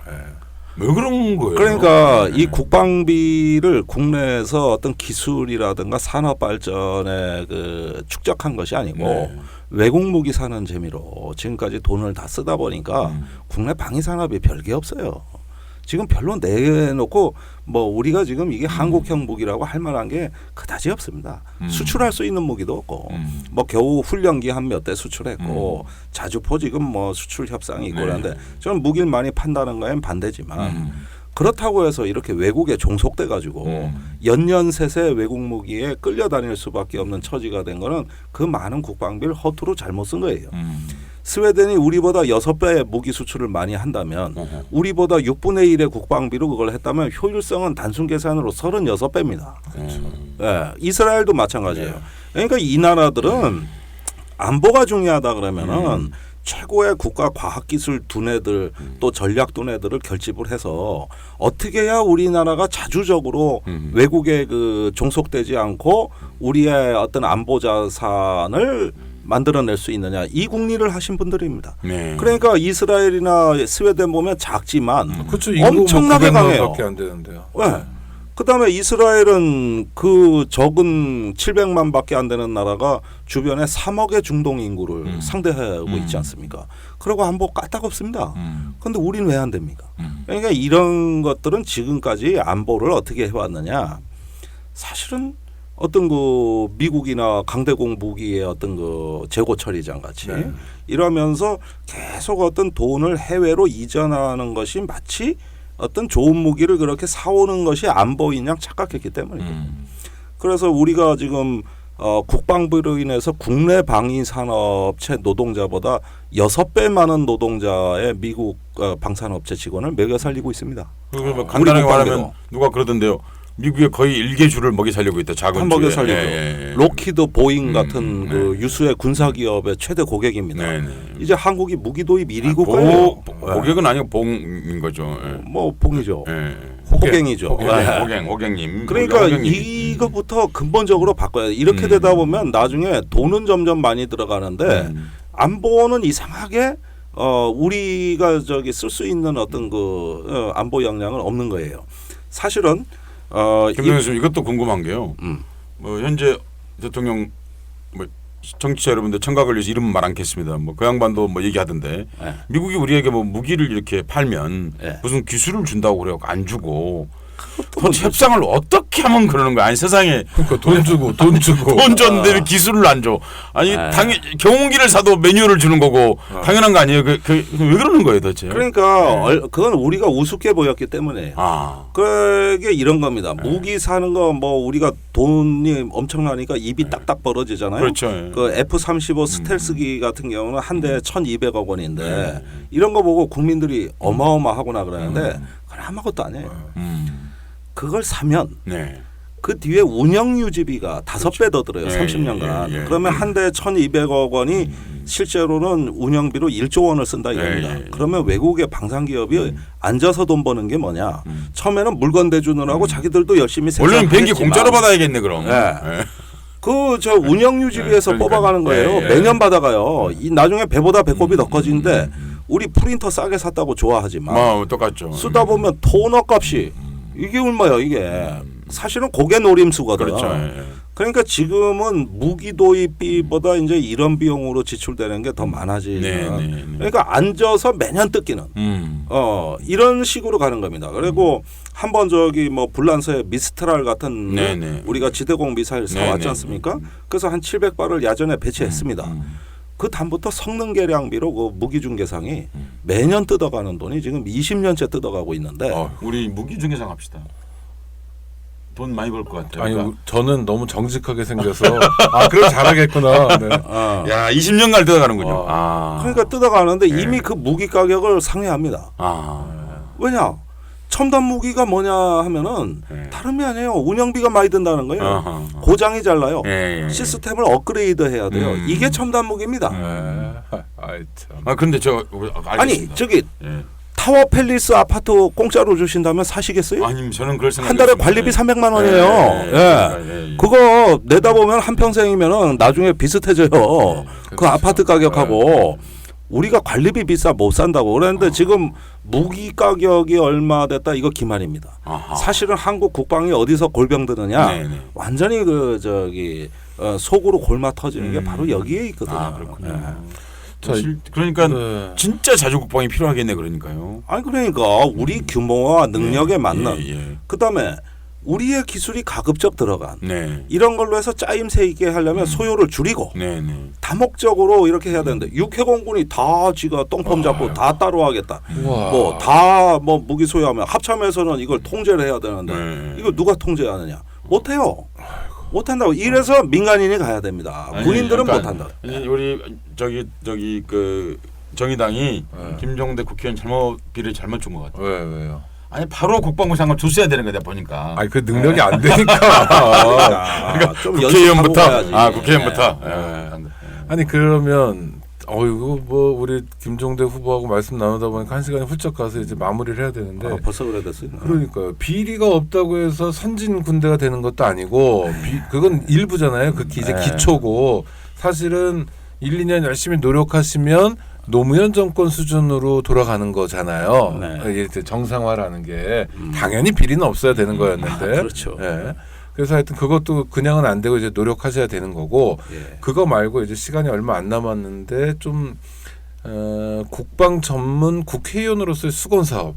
왜 그런 거예요? 그러니까 이 국방비를 국내에서 어떤 기술이라든가 산업 발전에 그 축적한 것이 아니고 외국 무기 사는 재미로 지금까지 돈을 다 쓰다 보니까 국내 방위 산업이 별게 없어요. 지금 별로 내놓고 뭐 우리가 지금 이게 한국형 무기라고 할 만한 게 그다지 없습니다. 수출할 수 있는 무기도 없고 뭐 겨우 훈련기 한 몇 대 수출했고 자주포 지금 뭐 수출 협상이 있고 그런데 저는 무기를 많이 판다는 거엔 반대지만 그렇다고 해서 이렇게 외국에 종속돼 가지고 연년새새 외국 무기에 끌려다닐 수밖에 없는 처지가 된 거는 그 많은 국방비를 허투루 잘못 쓴 거예요. 스웨덴이 우리보다 6배 무기 수출을 많이 한다면 우리보다 6분의 1의 국방비로 그걸 했다면 효율성은 단순 계산으로 36배입니다. 네, 이스라엘도 마찬가지예요. 그러니까 이 나라들은 안보가 중요하다 그러면은 최고의 국가 과학기술 두뇌들 또 전략 두뇌들을 결집을 해서 어떻게 해야 우리나라가 자주적으로 외국에 그 종속되지 않고 우리의 어떤 안보 자산을 만들어낼 수 있느냐 이 국리를 하신 분들입니다. 그러니까 이스라엘이나 스웨덴 보면 작지만 그렇죠. 엄청나게 강해요. 밖에 안 되는데요. 그다음에 이스라엘은 그 적은 700만밖에 안 되는 나라가 주변에 3억의 중동 인구를 상대하고 있지 않습니까? 그리고 안보 까딱없습니다. 그런데 우리는 왜 안 됩니까? 그러니까 이런 것들은 지금까지 안보를 어떻게 해왔느냐? 사실은 어떤 그 미국이나 강대공 무기의 어떤 그 재고 처리장 같이 이러면서 계속 어떤 돈을 해외로 이전하는 것이 마치 어떤 좋은 무기를 그렇게 사오는 것이 안보인 양 착각했기 때문이죠. 그래서 우리가 지금 국방부로 인해서 국내 방위 산업체 노동자보다 6배 많은 노동자의 미국 방산업체 직원을 먹여 살리고 있습니다. 그러면 간단하게 말하면 누가 그러던데요. 미국의 거의 일개주를 먹여 살리고 있다. 작은 먹여 살리고 록히드 보잉 같은 그 유수의 군사 기업의 최대 고객입니다. 이제 한국이 무기 도입 1위 국가예요. 고객은 아니고 봉인 거죠. 뭐 봉이죠. 호갱이죠. 호갱님. 그러니까 호갱님. 이거부터 근본적으로 바꿔야 돼. 이렇게 되다 보면 나중에 돈은 점점 많이 들어가는데 안보는 이상하게 우리가 저기 쓸 수 있는 어떤 그 안보 역량은 없는 거예요. 사실은 김동현 교수님 이것도 궁금한 게요. 뭐 현재 대통령 뭐 정치자 여러분들 청각을 위해서 이름 말 않겠습니다. 뭐 그 양반도 뭐 얘기하던데 네. 미국이 우리에게 뭐 무기를 이렇게 팔면 네. 무슨 기술을 준다고 그래요. 안 주고 돈 협상을 어떻게 하면 그러는 거야? 아니 세상에 그러니까 돈 주고 돈 줬는데 왜 기술을 안 줘? 아니 당연 경운기를 사도 매뉴얼을 주는 거고 당연한 거 아니에요? 왜 그러는 거예요, 도대체? 그러니까 그건 우리가 우습게 보였기 때문에. 그게 이런 겁니다. 무기 사는 거 뭐 우리가 돈이 엄청나니까 입이 딱딱 벌어지잖아요. 그렇죠. 그 F-35 스텔스기 같은 경우는 한 대에 1,200억 원인데 이런 거 보고 국민들이 어마어마하구나 그러는데 그건 아무것도 아니에요. 그걸 사면 그 뒤에 운영 유지비가 5배 더 들어요. 30년간. 그러면 한 대에 1,200억 원이 실제로는 운영비로 1조 원을 쓴다 이겁니다. 그러면 외국의 방산기업이 앉아서 돈 버는 게 뭐냐. 처음에는 물건 대주느라고 자기들도 열심히 원래는 비행기 공짜로 받아야겠네 그럼. 그 저 운영 유지비에서 뽑아가는 거예요. 매년 받아가요. 이 나중에 배보다 배꼽이 더 커지는데 우리 프린터 싸게 샀다고 좋아하지만 똑같죠. 쓰다 보면 토너 값이 이게 얼마야 이게. 사실은 고개 노림수거든. 그렇죠. 그러니까 지금은 무기 도입비보다 이제 이런 비용으로 지출되는 게 더 많아지는. 그러니까 앉아서 매년 뜯기는. 이런 식으로 가는 겁니다. 그리고 한번 저기 뭐 불란서의 미스트랄 같은 우리가 지대공 미사일 사왔지 않습니까? 그래서 한 700발을 야전에 배치했습니다. 그 다음부터 성능 개량비로 그 무기 중개상이 매년 뜯어가는 돈이 지금 20년째 뜯어가고 있는데. 우리 무기 중개상 합시다. 돈 많이 벌 것 같아요. 아니 그러니까. 저는 너무 정직하게 생겨서 그럼 잘하겠구나. 네. 야 20년간 뜯어가는군요. 그러니까 뜯어가는데 이미 그 무기 가격을 상회합니다. 왜냐? 첨단 무기가 뭐냐 하면은 다름이 아니에요. 운영비가 많이 든다는 거예요. 고장이 잘 나요. 시스템을 업그레이드해야 돼요. 이게 첨단 무기입니다. 근데 저 아니 저기 타워 팰리스 아파트 공짜로 주신다면 사시겠어요? 아니 저는 그럴 생각. 한 달에 관리비 300만 원이에요. 그거 내다 보면 한 평생이면은 나중에 비슷해져요. 그 아파트 가격하고. 우리가 관리비 비싸 못 산다고 그랬는데 지금 무기 가격이 얼마 됐다 이거 기만입니다. 사실은 한국 국방이 어디서 골병드느냐 완전히 그 저기 속으로 골마 터지는 게 바로 여기에 있거든요. 그렇군요. 그러니까 진짜 자주국방이 필요하겠네 그러니까요. 아니 그러니까 우리 규모와 능력에 맞는 그다음에 우리의 기술이 가급적 들어간 이런 걸로 해서 짜임새 있게 하려면 소요를 줄이고 다목적으로 이렇게 해야 되는데 육해공군이 다 지가 똥폼 잡고 다 따로 하겠다. 뭐 다 뭐 무기 소유하면 합참에서는 이걸 통제를 해야 되는데 이거 누가 통제하느냐? 못해요. 못한다고. 이래서 민간인이 가야 됩니다. 군인들은 그러니까 못한다. 우리 저기 그 정의당이 김종대 국회의원 비를 잘못 준 것 같아요. 왜요? 아니 바로 국방부 장관 줬어야 되는 거다 보니까. 아니 그 능력이 안 되니까. 그러니까 국회의원부터. 국회의원부터. 아니 그러면 이거 뭐 우리 김종대 후보하고 말씀 나누다 보니까 1시간이 훌쩍 가서 이제 마무리를 해야 되는데. 벌써 그래 됐어요. 그러니까 비리가 없다고 해서 선진 군대가 되는 것도 아니고 그건 일부잖아요. 그 이제 기초고 사실은 1, 2년 열심히 노력하시면 노무현 정권 수준으로 돌아가는 거잖아요. 이게 정상화라는 게 당연히 비리는 없어야 되는 거였는데. 그렇죠. 그래서 하여튼 그것도 그냥은 안 되고 이제 노력하셔야 되는 거고 그거 말고 이제 시간이 얼마 안 남았는데 좀 국방 전문 국회의원으로서의 수건 사업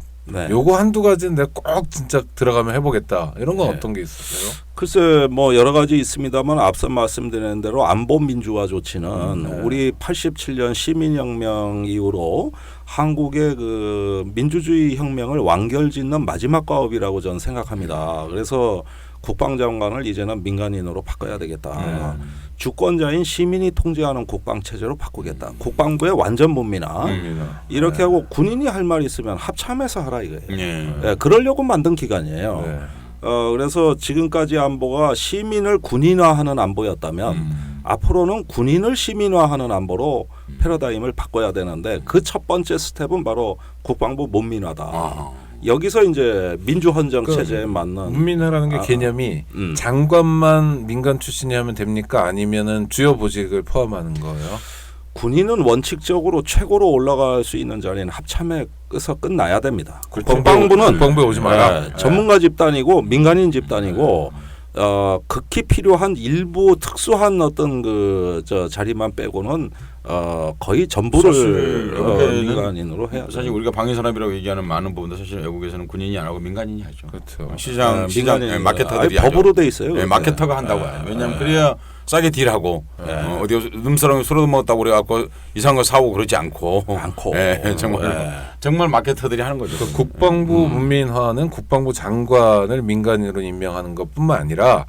요거 한두 가지는 내가 꼭 진짜 들어가면 해보겠다 이런 건 어떤 게 있었어요? 글쎄 뭐 여러 가지 있습니다만 앞서 말씀드린 대로 안보 민주화 조치는 우리 87년 시민혁명 이후로 한국의 그 민주주의 혁명을 완결짓는 마지막 과업이라고 저는 생각합니다. 그래서 국방장관을 이제는 민간인으로 바꿔야 되겠다. 주권자인 시민이 통제하는 국방 체제로 바꾸겠다. 국방부의 완전 문민화. 이렇게 하고 군인이 할 말이 있으면 합참에서 하라 이거예요. 그러려고 만든 기관이에요. 그래서 지금까지 안보가 시민을 군인화하는 안보였다면 앞으로는 군인을 시민화하는 안보로 패러다임을 바꿔야 되는데 그 첫 번째 스텝은 바로 국방부 문민화다. 여기서 이제 민주헌정 체제에 맞는 문민화라는 게 개념이 장관만 민간 출신이 하면 됩니까? 아니면은 주요 보직을 포함하는 거예요? 군인은 원칙적으로 최고로 올라갈 수 있는 자리는 합참에서 끝나야 됩니다. 국방부에 오지 마라. 네, 전문가 집단이고 민간인 집단이고 극히 필요한 일부 특수한 어떤 그 자리만 빼고는 거의 전부를 민간인으로 해야. 사실 우리가 방위산업이라고 얘기하는 많은 부분도 사실 외국에서는 군인이 안 하고 민간인이 하죠. 그렇죠. 시장 마케터들이 하죠. 법으로 돼 있어요. 네, 마케터가 한다고 해요. 왜냐하면 그래야 싸게 딜하고 어디 눈사람이 술도 먹었다고 그래갖고 이상한 거 사고 그러지 않고. 정말 마케터들이 하는 거죠. 그러니까 국방부 문민화는 국방부 장관을 민간인으로 임명하는 것뿐만 아니라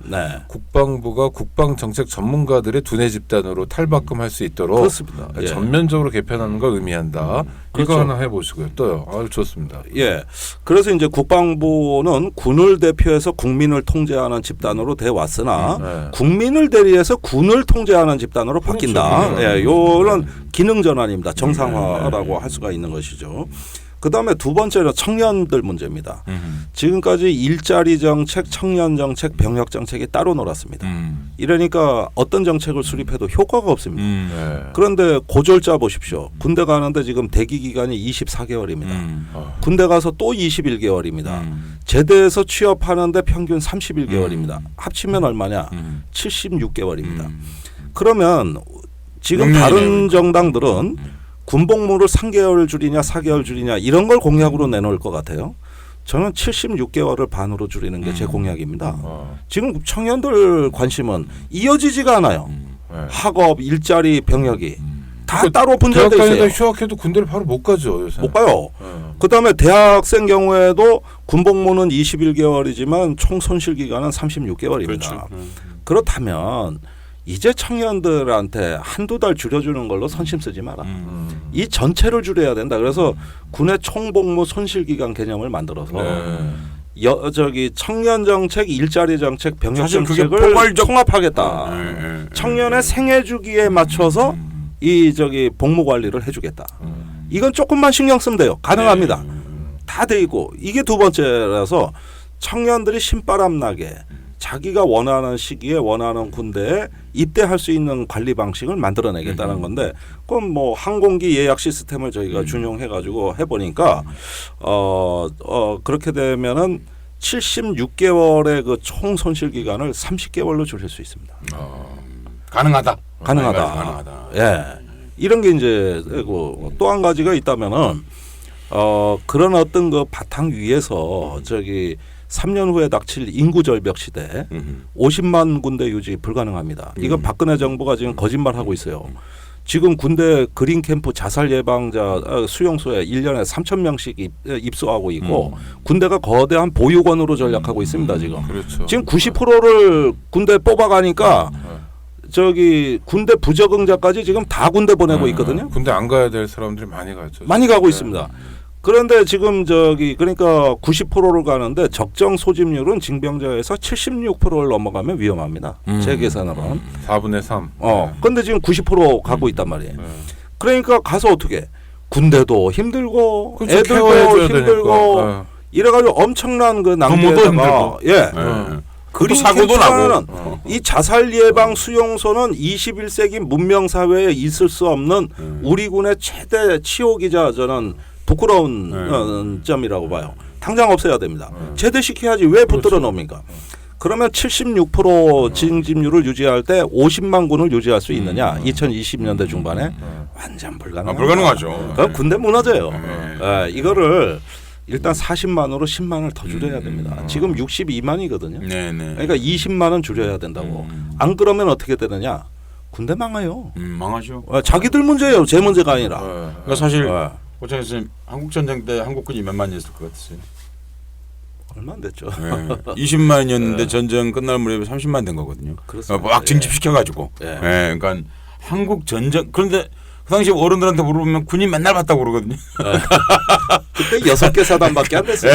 국방부가 국방정책 전문가들의 두뇌 집단으로 탈바꿈할 수 있도록 그렇습니다. 전면적으로 개편하는 걸 의미한다. 그렇죠. 이거 하나 해보시고요. 또요. 아유 좋습니다. 예. 그래서 이제 국방부는 군을 대표해서 국민을 통제하는 집단으로 돼 왔으나 국민을 대리해서 군을 통제하는 집단으로 바뀐다. 그렇죠. 예, 요런 기능 전환입니다. 정상화라고 할 수가 있는 것이죠. 그다음에 두 번째는 청년들 문제입니다. 지금까지 일자리 정책, 청년 정책, 병역 정책이 따로 놀았습니다. 이러니까 어떤 정책을 수립해도 효과가 없습니다. 그런데 고졸자 보십시오. 군대 가는데 지금 대기 기간이 24개월입니다. 군대 가서 또 21개월입니다. 제대해서 취업하는데 평균 31개월입니다. 합치면 얼마냐? 76개월입니다. 그러면 지금 다른 정당들은 군복무를 3개월 줄이냐 4개월 줄이냐 이런 걸 공약으로 내놓을 것 같아요. 저는 76개월을 반으로 줄이는 게 제 공약입니다. 지금 청년들 관심은 이어지지가 않아요. 학업, 일자리, 병역이 다 따로 분절돼 있어요. 대학 다니다 휴학해도 군대를 바로 못 가죠. 요새. 못 가요. 그다음에 대학생 경우에도 군복무는 21개월이지만 총 손실 기간은 36개월입니다. 그렇죠. 그렇다면 이제 청년들한테 한두 달 줄여주는 걸로 선심 쓰지 마라. 이 전체를 줄여야 된다. 그래서 군의 총복무 손실기간 개념을 만들어서 청년 정책, 일자리 정책, 병역 정책을 통합하겠다. 청년의 생애 주기에 맞춰서 이 복무 관리를 해주겠다. 이건 조금만 신경 쓰면 돼요. 가능합니다. 다 돼 있고 이게 두 번째라서 청년들이 신바람 나게. 자기가 원하는 시기에 원하는 군대에 입대할 수 있는 관리 방식을 만들어내겠다는 건데 그럼 뭐 항공기 예약 시스템을 저희가 준용해가지고 해보니까 그렇게 되면은 76개월의 그 총 손실 기간을 30개월로 줄일 수 있습니다. 가능하다. 예, 이런 게 이제 또 한 가지가 있다면은 그런 어떤 그 바탕 위에서 3년 후에 닥칠 인구 절벽 시대 50만 군대 유지 불가능합니다. 이건 박근혜 정부가 지금 거짓말하고 있어요. 지금 군대 그린 캠프 자살 예방자 수용소에 1년에 3,000명씩 입소하고 있고 군대가 거대한 보육원으로 전락하고 있습니다. 그렇죠. 지금 90%를 군대 뽑아가니까 군대 부적응자까지 지금 다 군대 보내고 있거든요. 군대 안 가야 될 사람들이 많이 가죠. 많이 가고 있습니다. 그런데 지금 그러니까 90%를 가는데 적정 소집률은 징병제에서 76%를 넘어가면 위험합니다. 제 계산으로는 4분의 3. 근데 지금 90% 가고 있단 말이에요. 그러니까 가서 어떻게 군대도 힘들고 그렇죠. 애들도 힘들고 이래가지고 엄청난 그 낭비에다가 그리고 사고도 나고 이 자살 예방 수용소는 21세기 문명 사회에 있을 수 없는 우리 군의 최대 치욕이자 저는 부끄러운 점이라고 봐요. 당장 없애야 됩니다. 제대시켜야지 왜 붙들어 놓습니까? 그러면 76% 징집률을 유지할 때 50만 군을 유지할 수 있느냐? 2020년대 중반에 완전 불가능하죠. 그럼 군대 무너져요. 이거를 일단 40만으로 10만을 더 줄여야 됩니다. 지금 62만이거든요. 그러니까 20만은 줄여야 된다고. 안 그러면 어떻게 되느냐? 군대 망해요. 망하죠. 자기들 문제예요. 제 문제가 아니라. 그러니까 사실 고창 선생님 한국 전쟁 때 한국군이 몇 만이었을 것 같으세요? 얼마 안 됐죠. 20만이었는데 전쟁 끝날 무렵에 30만 된 거거든요. 막 징집시켜가지고. 그러니까 한국 전쟁 그런데 그 당시 어른들한테 물어보면 군이 맨날 봤다고 그러거든요. 그때 6개 사단밖에 안 됐어요.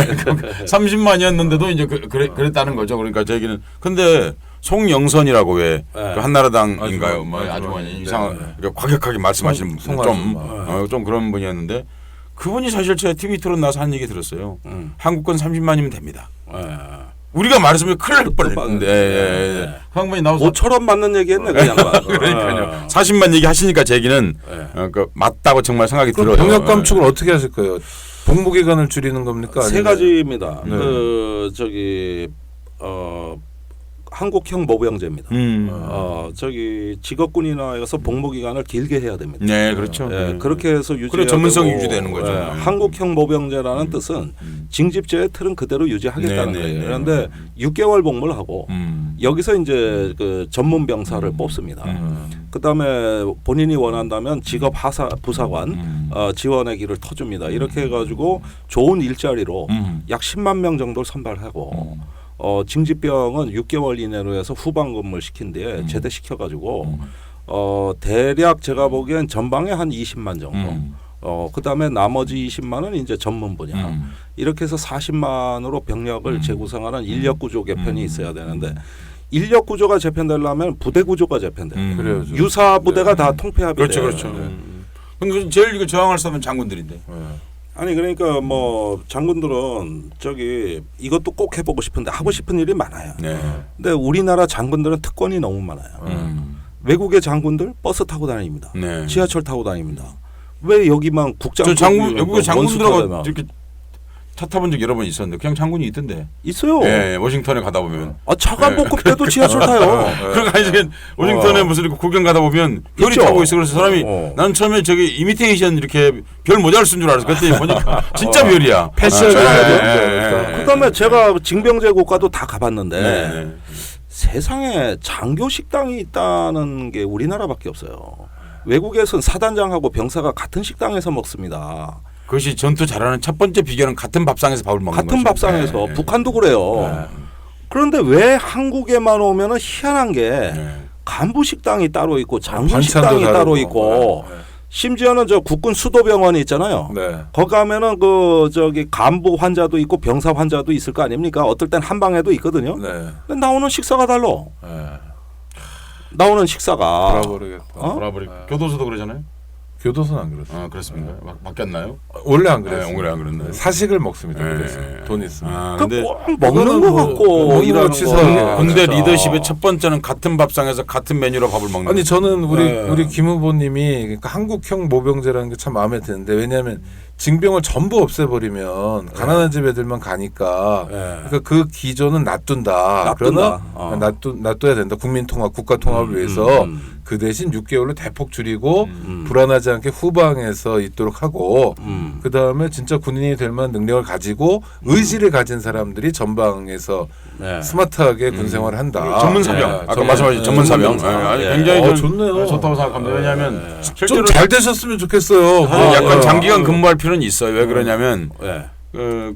30만이었는데도 이제 그랬다는 거죠. 그러니까 저기는 근데 송영선이라고 왜 그 한나라당인가요? 뭐 아주머니 이상한 과격하게 말씀하시는 좀 그런 분이었는데 그분이 사실 제가 TV 토론 나서 한 얘기 들었어요. 한국권 30만이면 됩니다. 우리가 말했으면 큰일 날 뻔했는데 그 양반이 나와서 모처럼 맞는 얘기했네 그 양반. 그러니까요. 40만 얘기 하시니까 제 얘기는 그 맞다고 정말 생각이 들어요. 병역 감축을 어떻게 하실 거예요? 복무 기간을 줄이는 겁니까? 세 아니면? 가지입니다. 네. 그 저기 한국형 모병제입니다. 저기 직업군인화해서 복무 기간을 길게 해야 됩니다. 네, 그렇죠. 예, 그렇게 해서 유지. 그래 전문성이 유지되는 거죠. 한국형 모병제라는 뜻은 징집제의 틀은 그대로 유지하겠다는 거예요. 그런데 6개월 복무를 하고 여기서 이제 그 전문 병사를 뽑습니다. 그다음에 본인이 원한다면 직업 하사 부사관 지원의 길을 터줍니다. 이렇게 해가지고 좋은 일자리로 약 10만 명 정도를 선발하고. 징집병은 6개월 이내로 해서 후방 근무를 시킨 뒤에 제대시켜가지고 대략 제가 보기엔 전방에 한 20만 정도. 그다음에 나머지 20만은 이제 전문 분야. 이렇게 해서 40만으로 병력을 재구성하는 인력 구조 개편이 있어야 되는데 인력 구조가 재편되려면 부대 구조가 재편돼요. 그래야죠. 유사 부대가 다 통폐합이 그렇죠, 돼요. 그렇죠. 근데 제일 이거 저항할 사람은 장군들인데. 아니 그러니까 뭐 장군들은 저기 이것도 꼭 해보고 싶은데 하고 싶은 일이 많아요. 네. 근데 우리나라 장군들은 특권이 너무 많아요. 외국의 장군들 버스 타고 다닙니다. 네. 지하철 타고 다닙니다. 왜 여기만 국장? 저 장군 외국의 장군들하고 원수타잖아. 이렇게 차 타본 적 여러 번 있었는데 그냥 장군이 있던데. 있어요. 예, 워싱턴에 가다 보면. 차관 복급 때도 지하철 타요. 그러니까 이제 워싱턴에 무슨 이렇게 구경 가다 보면 별이 있죠. 타고 있어. 그래서 사람이 난 처음에 저기 이미테이션 이렇게 별 모자를 쓴 줄 알았어. 그랬더니 보니까 진짜 별이야. 패션을 그다음에 제가 징병제 국가도 다 가봤는데 네. 세상에 장교 식당이 있다는 게 우리나라밖에 없어요. 외국에서는 사단장하고 병사가 같은 식당에서 먹습니다. 그것이 전투 잘하는 첫 번째 비결은 같은 밥상에서 밥을 먹는 같은 거죠. 밥상에서 네. 북한도 그래요. 그런데 왜 한국에만 오면은 희한한 게 간부 식당이 따로 있고 장군 반찬도 식당이 따로 다르고. 있고 네. 심지어는 저 국군 수도병원이 있잖아요. 네. 거기 가면은 그 저기 간부 환자도 있고 병사 환자도 있을 거 아닙니까? 어떨 땐 한 방에도 있거든요. 네. 근데 나오는 식사가 달라. 네. 나오는 식사가 돌아버리겠다. 돌아버리. 교도소도 그러잖아요. 교도소는 안 그렇습니다. 그렇습니다. 바뀌었나요? 원래 안 그랬어요. 원래 안 그랬나요? 사식을 먹습니다. 네. 그래서 돈 있으면. 그 근데 꼭 먹는 거 뭐 갖고 일하는 치사하게 거. 군대 진짜. 리더십의 첫 번째는 같은 밥상에서 같은 메뉴로 밥을 먹는. 아니 저는 네. 우리 김 후보님이 그러니까 한국형 모병제라는 게 참 마음에 드는데 왜냐하면 징병을 전부 없애버리면 가난한 집 애들만 가니까 그러니까 그 기조는 놔둔다. 그러나 놔둬야 된다. 국민통합, 국가통합을 위해서 그 대신 6개월로 대폭 줄이고 불안하지 않게 후방에서 있도록 하고 그 다음에 진짜 군인이 될 만한 능력을 가지고 의지를 가진 사람들이 전방에서 스마트하게 군 생활을 한다. 전문 사병. 아까 말씀하신 전문 사병. 굉장히 좋네요. 좋다고 생각합니다. 왜냐하면 좀 잘 되셨으면 좋겠어요. 약간 장기간 근무할 필요는 있어요. 왜 그러냐면 네.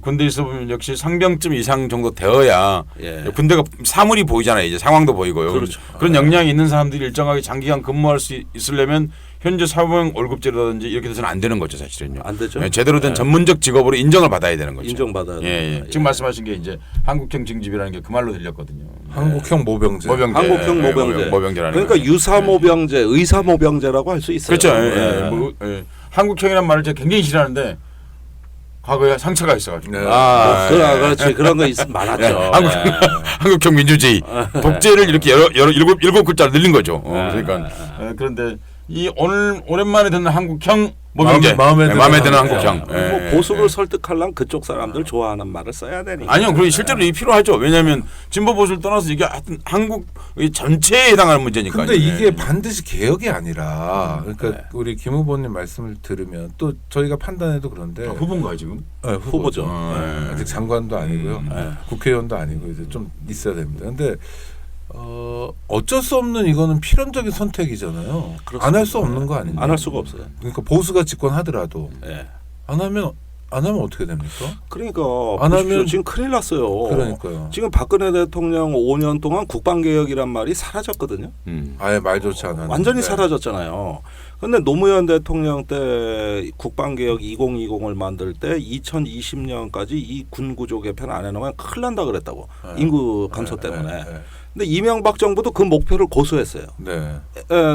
군대에 있어 보면 역시 상병쯤 이상 정도 되어야 예. 군대가 사물이 보이잖아요. 이제 상황도 보이고요. 그렇죠. 그런 역량이 있는 사람들이 일정하게 장기간 근무할 수 있으려면 현재 사병 월급제라든지 이렇게 돼서는 안 되는 거죠, 사실은요. 안 되죠. 제대로 된 전문적 직업으로 인정을 받아야 되는 거죠. 인정받아야 예. 지금 말씀하신 게 이제 한국형 징집이라는 게 그 말로 들렸거든요. 한국형 모병제. 한국형 모병제. 그러니까 유사 모병제, 의사 모병제라고 할 수 있어요. 그렇죠. 한국형이란 말을 제가 굉장히 싫어하는데 과거에 상처가 있어가지고. 그렇지. 그런 거 많았죠. 한국형 민주주의 독재를 이렇게 일곱 글자로 늘린 거죠. 그러니까 그런데 이 오랜만에 듣는 한국형 모병제 마음에 드는 한국형. 뭐 보수를 설득하려면 그쪽 사람들 좋아하는 말을 써야 되니까. 아니요, 그리고 실제로 이게 필요하죠. 왜냐하면 진보 보수를 떠나서 이게 하여튼 한국 전체에 해당하는 문제니까. 근데 이게 반드시 개혁이 아니라 그러니까 우리 김 후보님 말씀을 들으면 또 저희가 판단해도 그런데 후보인가요 지금? 네, 후보죠. 아직 장관도 아니고요, 국회의원도 아니고 이제 좀 있어야 됩니다. 근데 어쩔 수 없는 이거는 필연적인 선택이잖아요. 안 할 수 없는 거 아닙니까? 안 할 수가 없어요. 그러니까 보수가 집권하더라도 예. 안 하면 어떻게 됩니까? 그러니까 안 보십시오. 하면 지금 큰일 났어요. 그러니까요. 지금 박근혜 대통령 5년 동안 국방개혁이란 말이 사라졌거든요. 아예 말조차 안 하는. 완전히 사라졌잖아요. 그런데 노무현 대통령 때 국방개혁 2020을 만들 때 2020년까지 이 군구조 개편 안 해놓으면 큰일 난다 그랬다고. 인구 감소 때문에. 근데 이명박 정부도 그 목표를 고수했어요. 네.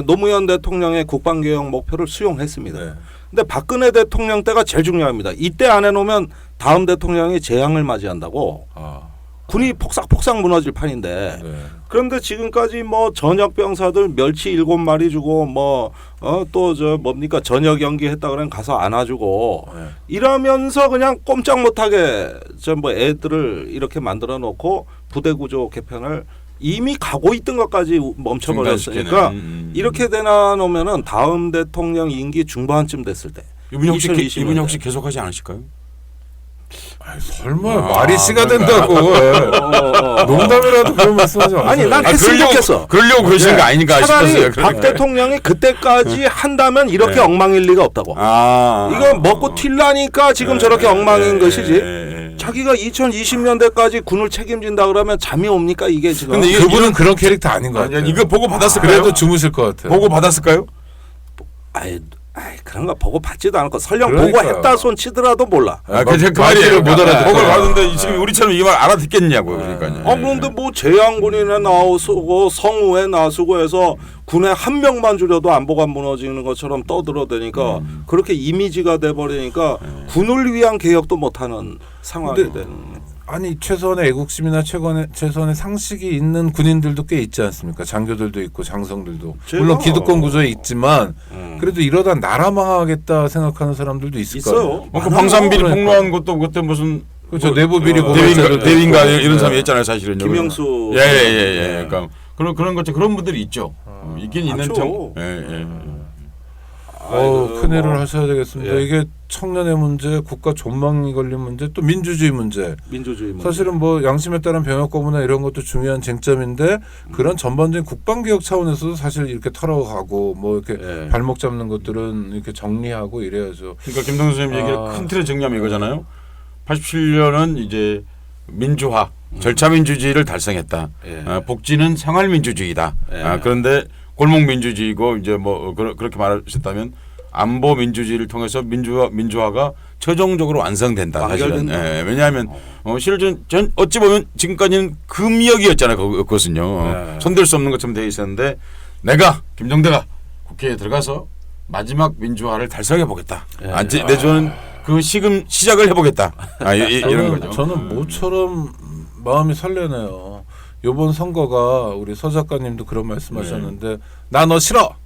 노무현 대통령의 국방개혁 목표를 수용했습니다. 네. 근데 박근혜 대통령 때가 제일 중요합니다. 이때 안 해놓으면 다음 대통령이 재앙을 맞이한다고. 군이 폭삭폭삭 무너질 판인데. 네. 그런데 지금까지 뭐 전역 병사들 멸치 7마리 주고 뭐 또 저 뭡니까 전역 연기했다 그러면 가서 안아주고 네. 이러면서 그냥 꼼짝 못하게 저 뭐 애들을 이렇게 만들어 놓고 부대 구조 개편을 이미 가고 있던 것까지 멈춰버렸으니까 이렇게 되나 놓으면은 다음 대통령 임기 중반쯤 됐을 때 이분이 2020 혹시 계속하지 않으실까요? 아이, 설마 말이 씨가 된다고. 농담이라도 그런 말씀하지 마세요. 아니 난 했으면 좋겠어. 그러려고 그러시는 거 아닌가 차라리 싶었어요. 박 대통령이 그때까지 한다면 이렇게 엉망일 리가 없다고. 이거 먹고 튈라니까 지금 저렇게 엉망인 것이지. 자기가 2020년대까지 군을 책임진다 그러면 잠이 옵니까 이게 지금. 근데 그분은 그런 캐릭터 아닌 것 같아요. 이거 보고 받았을까요? 그래도 주무실 것 같아요. 보고 받았을까요? 아이 그런 거 보고 받지도 않고 설령 그러니까요. 보고 했다 손 치더라도 몰라. 그 말이에요. 못 알아듣고. 보고 받는데 지금 우리처럼 이 말 알아듣겠냐고 그러니까요. 그런데 뭐 재향군인에 나서고 성우에 나서고 해서 군에 한 명만 줄여도 안보가 무너지는 것처럼 떠들어대니까 그렇게 이미지가 돼버리니까 군을 위한 개혁도 못하는 상황이 되는. 아니 최소한의 애국심이나 최소한의 상식이 있는 군인들도 꽤 있지 않습니까? 장교들도 있고 장성들도 물론 기득권 구조에 있지만 그래도 이러다 나라 망하겠다 생각하는 사람들도 있을 거예요. 그 방산비리 폭로한 것도 그때 무슨 그렇죠. 내부 비리 대위인가 이런 사람이 있잖아요, 사실은. 김영수. 예. 그러니까 그런 것죠. 그런 분들이 있죠. 있긴 있는 많죠. 큰일을 하셔야 되겠습니다. 이게 청년의 문제, 국가 존망이 걸린 문제, 또 민주주의 문제. 사실은 뭐 양심에 따른 병역 거부나 이런 것도 중요한 쟁점인데 그런 전반적인 국방개혁 차원에서도 사실 이렇게 털어가고 뭐 이렇게 발목 잡는 것들은 이렇게 정리하고 이래야죠. 그러니까 김동수 선생님 얘기를 큰 틀의 정리하면 이거잖아요. 87년은 이제 민주화, 절차 민주주의를 달성했다. 복지는 생활 민주주의다. 그런데 골목 민주주의고 이제 뭐 그렇게 말하셨다면 안보 민주주의를 통해서 민주화가 최종적으로 완성된다. 사실은. 왜냐하면 실은 전 어찌 보면 지금까지는 금역이었잖아요. 그것은요. 손댈 수 없는 것처럼 되어 있었는데 내가 김종대가 국회에 들어가서 마지막 민주화를 달성해 보겠다. 내주는 그 시작을 해보겠다. 이런 거죠. 저는 모처럼 마음이 설레네요. 이번 선거가 우리 서 작가님도 그런 말씀하셨는데 나 너 싫어.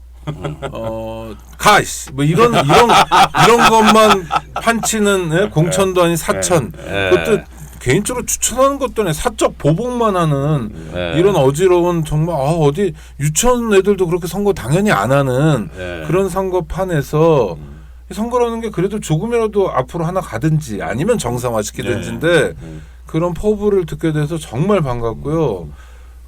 가. 뭐 이런 것만 판치는 공천도 아닌 사천. 그것도 개인적으로 추천하는 것도 아니라 사적 보복만 하는 이런 어지러운 정말 어디 유치원 애들도 그렇게 선거 당연히 안 하는 그런 선거판에서 선거라는 게 그래도 조금이라도 앞으로 하나 가든지 아니면 정상화시키든지인데 그런 포부를 듣게 돼서 정말 반갑고요.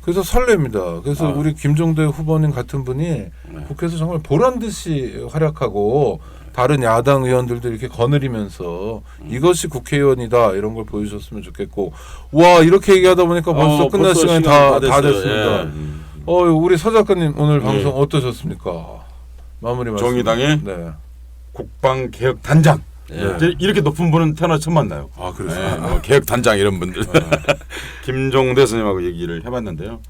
그래서 설렙니다. 그래서 우리 김종대 후보님 같은 분이 국회에서 정말 보란 듯이 활약하고 다른 야당 의원들도 이렇게 거느리면서 이것이 국회의원이다 이런 걸 보여주셨으면 좋겠고 와 이렇게 얘기하다 보니까 벌써 끝날 시간이 다 됐습니다. 우리 서 작가님 오늘 방송 어떠셨습니까? 마무리 말씀. 정의당의 국방개혁 단장. 이렇게 높은 분은 태어나서 처음 만나요. 그렇습니다. 개혁 단장 이런 분들. 김종대 선생님하고 얘기를 해봤는데요.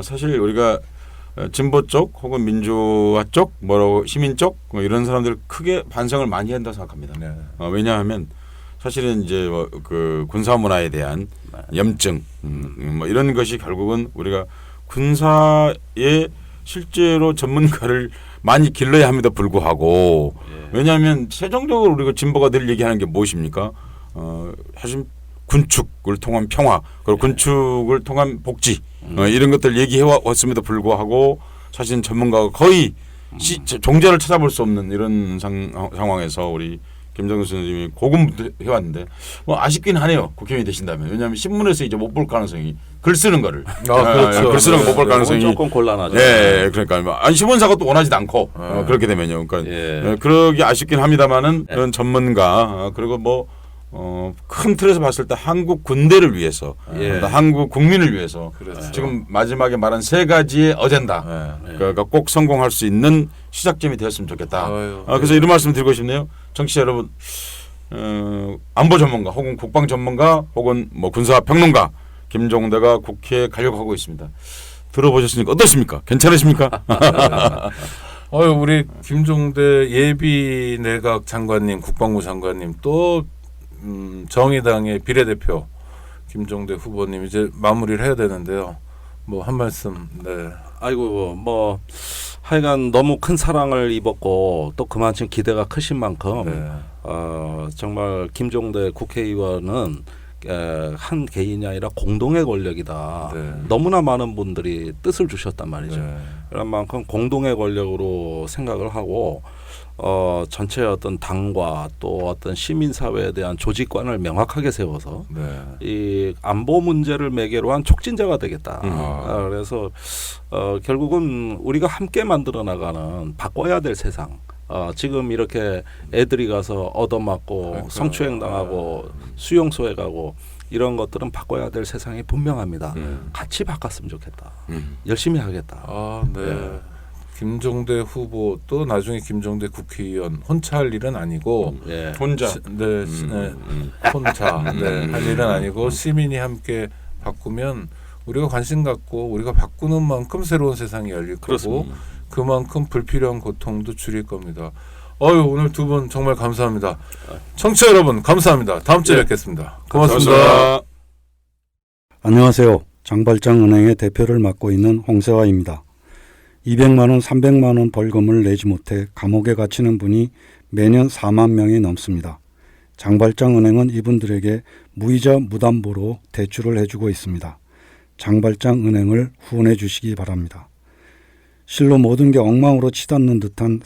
사실 우리가 진보 쪽 혹은 민주화 쪽, 시민 쪽 이런 사람들 크게 반성을 많이 한다고 생각합니다. 왜냐하면 사실은 이제 그 군사 문화에 대한 염증, 이런 것이 결국은 우리가 군사에 실제로 전문가를 많이 길러야 함에도 불구하고 왜냐하면 최종적으로 우리가 진보가 늘 얘기하는 게 무엇입니까? 사실 군축을 통한 평화 그리고 군축을 통한 복지 이런 것들 얘기해 왔음에도 불구하고 사실 전문가가 거의 종자를 찾아볼 수 없는 이런 상황에서 우리 김정수 선생님이 고군분투해왔는데 아쉽긴 하네요. 국회의원이 되신다면. 왜냐하면 신문에서 이제 못 볼 가능성이 글 쓰는 거를 그렇죠. 글 쓰는 거 못 볼 가능성이 조금 곤란하죠. 그러니까 신문사가 또 원하지도 않고 그렇게 되면요. 그러니까 그러기 아쉽긴 합니다만은 그런 전문가 그리고 큰 틀에서 봤을 때 한국 군대를 위해서 한국 국민을 위해서 지금 마지막에 말한 세 가지의 어젠다 그러니까 꼭 성공할 수 있는 시작점이 되었으면 좋겠다. 그래서 이런 말씀 드리고 싶네요. 청취자 여러분 안보 전문가 혹은 국방 전문가 혹은 군사 평론가 김종대가 국회에 가려고 하고 있습니다. 들어보셨으니까 어떻습니까? 괜찮으십니까? 우리 김종대 예비 내각 장관님, 국방부 장관님 또 정의당의 비례대표 김종대 후보님 이제 마무리를 해야 되는데요. 뭐 한 말씀. 네. 아이고 뭐 하여간 너무 큰 사랑을 입었고 또 그만큼 기대가 크신 만큼 네. 정말 김종대 국회의원은 한 개인이 아니라 공동의 권력이다. 네. 너무나 많은 분들이 뜻을 주셨단 말이죠. 네. 그런 만큼 공동의 권력으로 생각을 하고 전체 어떤 당과 또 어떤 시민사회에 대한 조직관을 명확하게 세워서 네. 이 안보 문제를 매개로 한 촉진자가 되겠다. 그래서 결국은 우리가 함께 만들어 나가는 바꿔야 될 세상. 지금 이렇게 애들이 가서 얻어맞고 성추행당하고 수용소에 가고 이런 것들은 바꿔야 될 세상이 분명합니다. 같이 바꿨으면 좋겠다. 열심히 하겠다. 네. 김종대 후보 또 나중에 김종대 국회의원 혼자 할 일은 아니고 혼자 혼자 할 일은 아니고 시민이 함께 바꾸면 우리가 관심 갖고 우리가 바꾸는 만큼 새로운 세상이 열릴 거고 그만큼 불필요한 고통도 줄일 겁니다. 오늘 두 분 정말 감사합니다. 청취자 여러분 감사합니다. 다음 주에 뵙겠습니다. 고맙습니다. 감사합니다. 안녕하세요. 장발장은행의 대표를 맡고 있는 홍세화입니다. 200만 원, 300만 원 벌금을 내지 못해 감옥에 갇히는 분이 매년 4만 명이 넘습니다. 장발장은행은 이분들에게 무이자 무담보로 대출을 해주고 있습니다. 장발장은행을 후원해 주시기 바랍니다. 실로 모든 게 엉망으로 치닫는 듯한